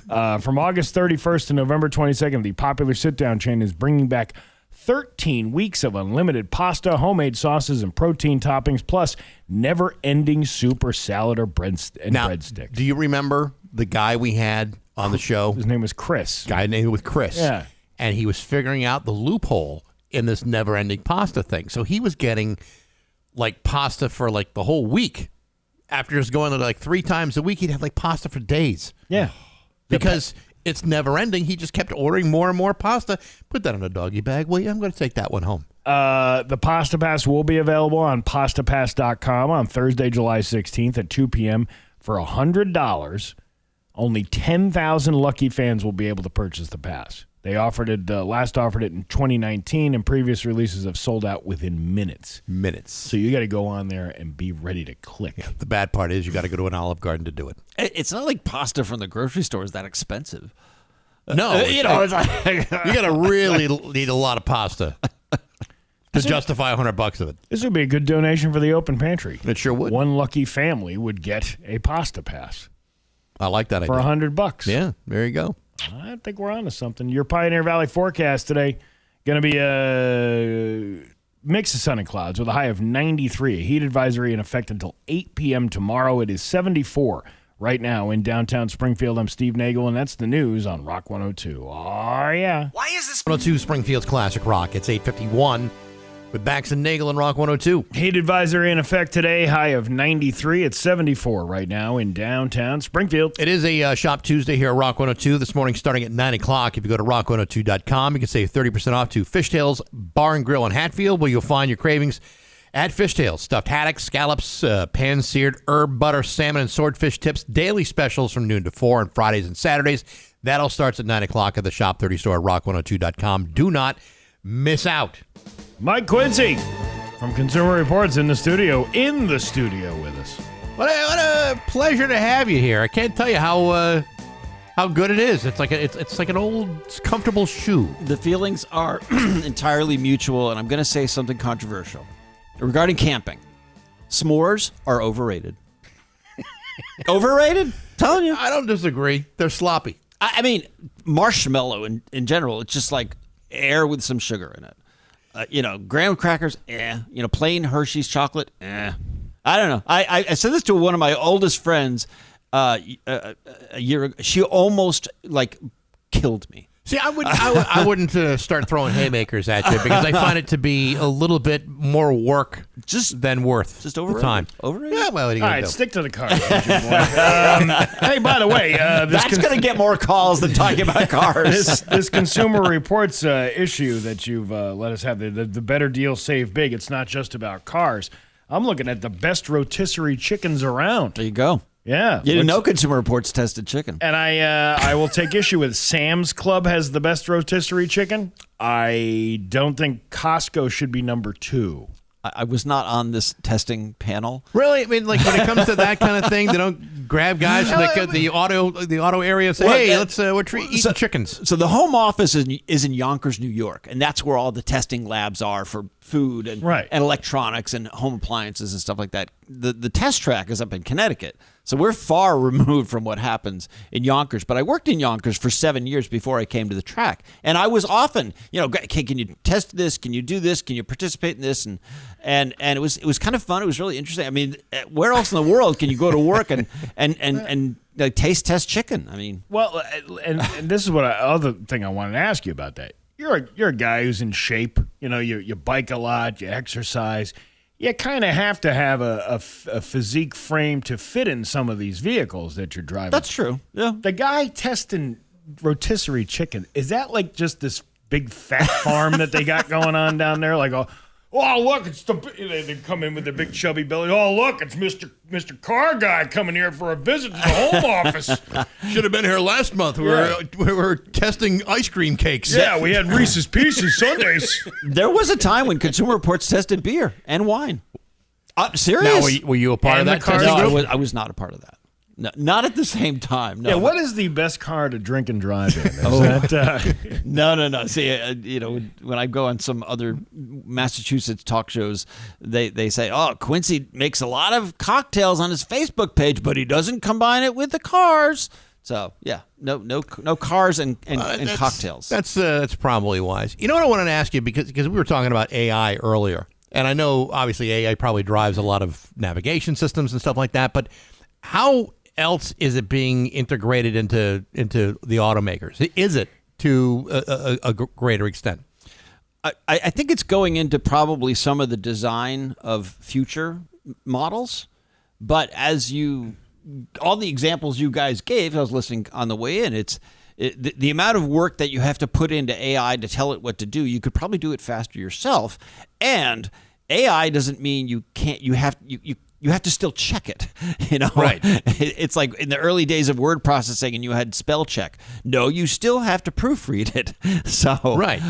From August 31st to November 22nd, the popular sit-down chain is bringing back 13 weeks of unlimited pasta, homemade sauces, and protein toppings, plus never-ending soup or salad or breadsticks. Do you remember the guy we had on the show? His name was Chris. Guy named with Chris. Yeah. And he was figuring out the loophole in this never-ending pasta thing. So he was getting, like, pasta for, like, the whole week. After just going to, like, 3 times a week, he'd have, like, pasta for days. Yeah. Because it's never ending. He just kept ordering more and more pasta. Put that in a doggy bag, will you? I'm going to take that one home. The Pasta Pass will be available on pastapass.com on Thursday, July 16th at 2 p.m. for $100. Only 10,000 lucky fans will be able to purchase the pass. They offered it last offered it in 2019, and previous releases have sold out within minutes. So you got to go on there and be ready to click. Yeah, the bad part is you got to go to an Olive Garden to do it. It's not like pasta from the grocery store is that expensive. No, you know, it's like you got to really need a lot of pasta to justify $100 of it. This would be a good donation for the open pantry. It sure would. One lucky family would get a pasta pass. I like that for idea. $100. Yeah, there you go. I think we're on to something. Your Pioneer Valley forecast today going to be a mix of sun and clouds with a high of 93. A heat advisory in effect until 8 p.m. tomorrow. It is 74 right now in downtown Springfield. I'm Steve Nagle, and that's the news on Rock 102. Oh, yeah. Why is this 102 Springfield's Classic Rock? It's 8:51 with Bax and Nagle and Rock 102. Heat advisory in effect today, high of 93. It's 74 right now in downtown Springfield. It is a Shop Tuesday here at Rock 102 this morning starting at 9 o'clock. If you go to rock102.com, you can save 30% off to Fishtails Bar and Grill in Hatfield, where you'll find your cravings at Fishtails. Stuffed haddocks, scallops, pan-seared herb butter, salmon, and swordfish tips. Daily specials from noon to 4 on Fridays and Saturdays. That all starts at 9 o'clock at the Shop 30 store at rock102.com. Do not miss out. Mike Quincy from Consumer Reports in the studio with us. What a pleasure to have you here. I can't tell you how good it is. It's like it's like an old comfortable shoe. The feelings are entirely mutual, and I'm going to say something controversial regarding camping. S'mores are overrated. Overrated? Telling you. I don't disagree. They're sloppy. I mean, marshmallow in general, it's just like air with some sugar in it. Graham crackers, plain Hershey's chocolate, I don't know. I said this to one of my oldest friends a year ago. She almost killed me. See, I wouldn't start throwing haymakers at you because I find it to be a little bit more work than worth just overrated. The time. Overrated? Yeah, well, what are you all gonna right, do? stick to the cars. Hey, by the way, that's going to get more calls than talking about cars. This Consumer Reports issue that you've let us have, the better deal, save big. It's not just about cars. I'm looking at the best rotisserie chickens around. There you go. Yeah. You didn't know Consumer Reports tested chicken. And I will take issue with Sam's Club has the best rotisserie chicken. I don't think Costco should be number 2. I was not on this testing panel. Really? I mean, when it comes to that kind of thing, they don't grab guys from the auto area and say, "Hey, we're eating chickens." So the home office is in Yonkers, New York, and that's where all the testing labs are for food and electronics and home appliances and stuff like that. The test track is up in Connecticut. So we're far removed from what happens in Yonkers. But I worked in Yonkers for 7 years before I came to the track. And I was often, okay, can you test this? Can you do this? Can you participate in this? And it was kind of fun. It was really interesting. I mean, where else in the world can you go to work and taste test chicken? I mean, well, and this is what other thing I wanted to ask you about that. You're a guy who's in shape. You bike a lot, you exercise. You kind of have to have a physique frame to fit in some of these vehicles that you're driving. That's true. Yeah. The guy testing rotisserie chicken, is that like just this big fat farm that they got going on down there? Like, oh, look, it's they come in with their big chubby belly. Oh, look, it's Mr. Car Guy coming here for a visit to the home office. Should have been here last month. We were testing ice cream cakes. Yeah, we had Reese's Pieces Sundays. There was a time when Consumer Reports tested beer and wine. Serious? Now, were you a part of that? No, I was not a part of that. No, not at the same time. No. Yeah, what is the best car to drink and drive in? No. See, when I go on some other Massachusetts talk shows, they say, "Oh, Quincy makes a lot of cocktails on his Facebook page, but he doesn't combine it with the cars." So yeah, no cars and cocktails. That's probably wise. You know what I wanted to ask you, because we were talking about AI earlier, and I know obviously AI probably drives a lot of navigation systems and stuff like that, but how else is it being integrated into the automakers? Is it to a greater extent? I think it's going into probably some of the design of future models, but all the examples you guys gave, I was listening on the way in, the amount of work that you have to put into AI to tell it what to do, you could probably do it faster yourself. And AI doesn't mean you can't, you have to still check it, Right. It's like in the early days of word processing and you had spell check. No, you still have to proofread it. So, right.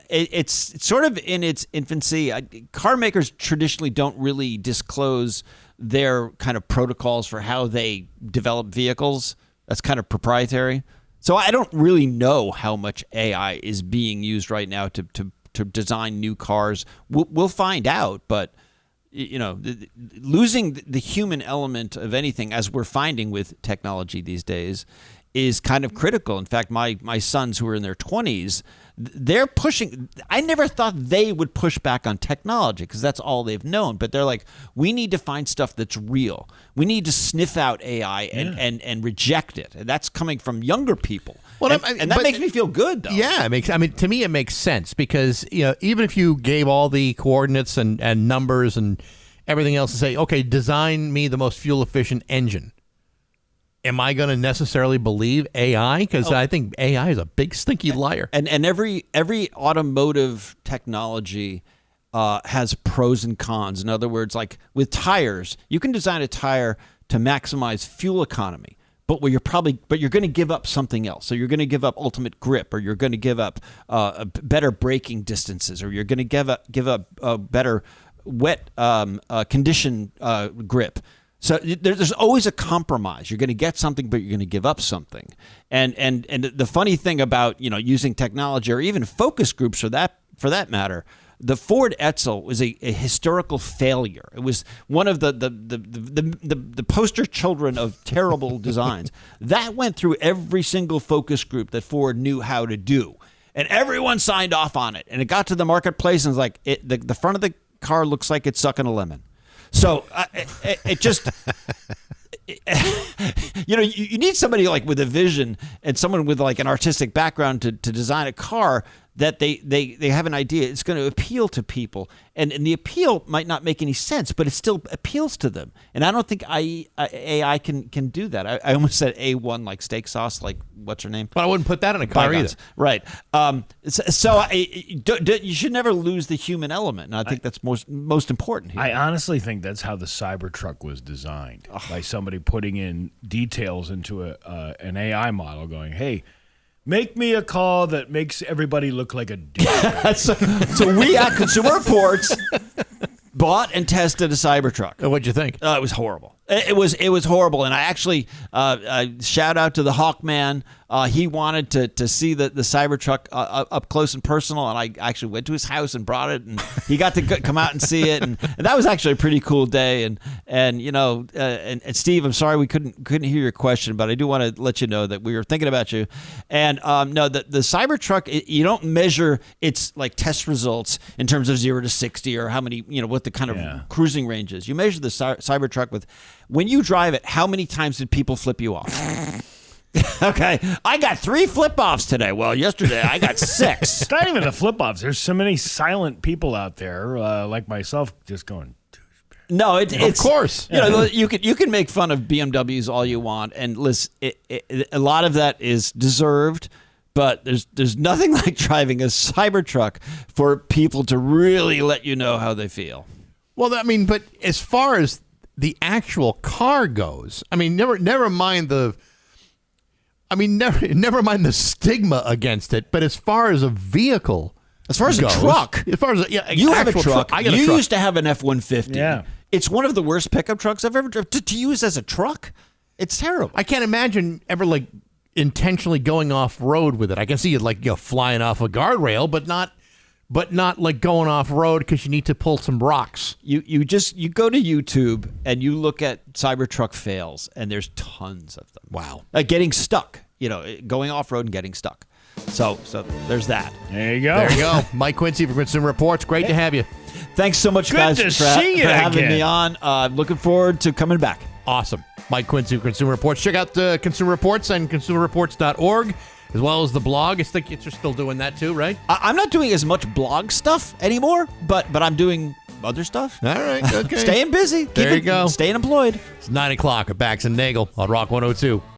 It's sort of in its infancy. Car makers traditionally don't really disclose their kind of protocols for how they develop vehicles. That's kind of proprietary. So I don't really know how much AI is being used right now to design new cars. We'll find out, but losing the human element of anything, as we're finding with technology these days, is kind of critical. In fact, my sons who are in their 20s, they're pushing. I never thought they would push back on technology because that's all they've known. But they're like, we need to find stuff that's real. We need to sniff out AI and reject it. And that's coming from younger people. Well, and that makes me feel good, though. Yeah, to me it makes sense because even if you gave all the coordinates and numbers and everything else and say, okay, design me the most fuel efficient engine. Am I going to necessarily believe AI? Because I think AI is a big stinky liar. And every automotive technology has pros and cons. In other words, like with tires, you can design a tire to maximize fuel economy, but you're going to give up something else. So you're going to give up ultimate grip, or you're going to give up better braking distances, or you're going to give up better wet condition grip. So there's always a compromise. You're going to get something, but you're going to give up something. And the funny thing about using technology, or even focus groups for that matter, the Ford Edsel was a historical failure. It was one of the poster children of terrible designs. That went through every single focus group that Ford knew how to do, and everyone signed off on it. And it got to the marketplace, and it's like the front of the car looks like it's sucking a lemon. So it just, you need somebody like with a vision and someone with like an artistic background to design a car that they have an idea. It's going to appeal to people. And the appeal might not make any sense, but it still appeals to them. And I don't think AI can do that. I almost said A1 like steak sauce, like what's her name? But I wouldn't put that in a car either. Right. You should never lose the human element. And I think that's most important here. I honestly think that's how the Cybertruck was designed, by somebody putting in details into an AI model going, hey, make me a car that makes everybody look like a dude. So we at Consumer Reports bought and tested a Cybertruck. What'd you think? It was horrible. It was horrible. And I actually shout out to the Hawkman. He wanted to see the Cybertruck up close and personal, and I actually went to his house and brought it, and he got to come out and see it, and that was actually a pretty cool day. And Steve, I'm sorry we couldn't hear your question, but I do want to let you know that we were thinking about you. And no, the Cybertruck, you don't measure its like test results in terms of 0 to 60 or how many, what the kind of cruising range is. You measure the Cybertruck with, when you drive it, how many times did people flip you off? Okay, I got 3 flip-offs today. Well, yesterday I got 6. It's not even the flip-offs. There's so many silent people out there, like myself, just going. No, it's of course. You can make fun of BMWs all you want, and listen, a lot of that is deserved. But there's nothing like driving a Cybertruck for people to really let you know how they feel. Well, but as far as the actual car goes, never mind the. Never mind the stigma against it, but as far as a vehicle, as far as a truck, you have a truck. I got a truck. Used to have an F-150. Yeah, it's one of the worst pickup trucks I've ever driven. To use as a truck, it's terrible. I can't imagine ever intentionally going off road with it. I can see it flying off a guardrail, but not but not like going off road because you need to pull some rocks. You go to YouTube and you look at Cybertruck fails, and there's tons of them. Wow. Like getting stuck, going off road and getting stuck. So there's that. There you go. There you go. Mike Quincy from Consumer Reports. Great to have you. Thanks so much, Good guys, to for see you having again. me on. Looking forward to coming back. Awesome. Mike Quincy from Consumer Reports. Check out the Consumer Reports and consumerreports.org, as well as the blog. I think you're still doing that too, right? I'm not doing as much blog stuff anymore, but I'm doing other stuff. All right. Okay. Staying busy. There you go. Staying employed. It's 9 o'clock at Bax and Nagle on Rock 102.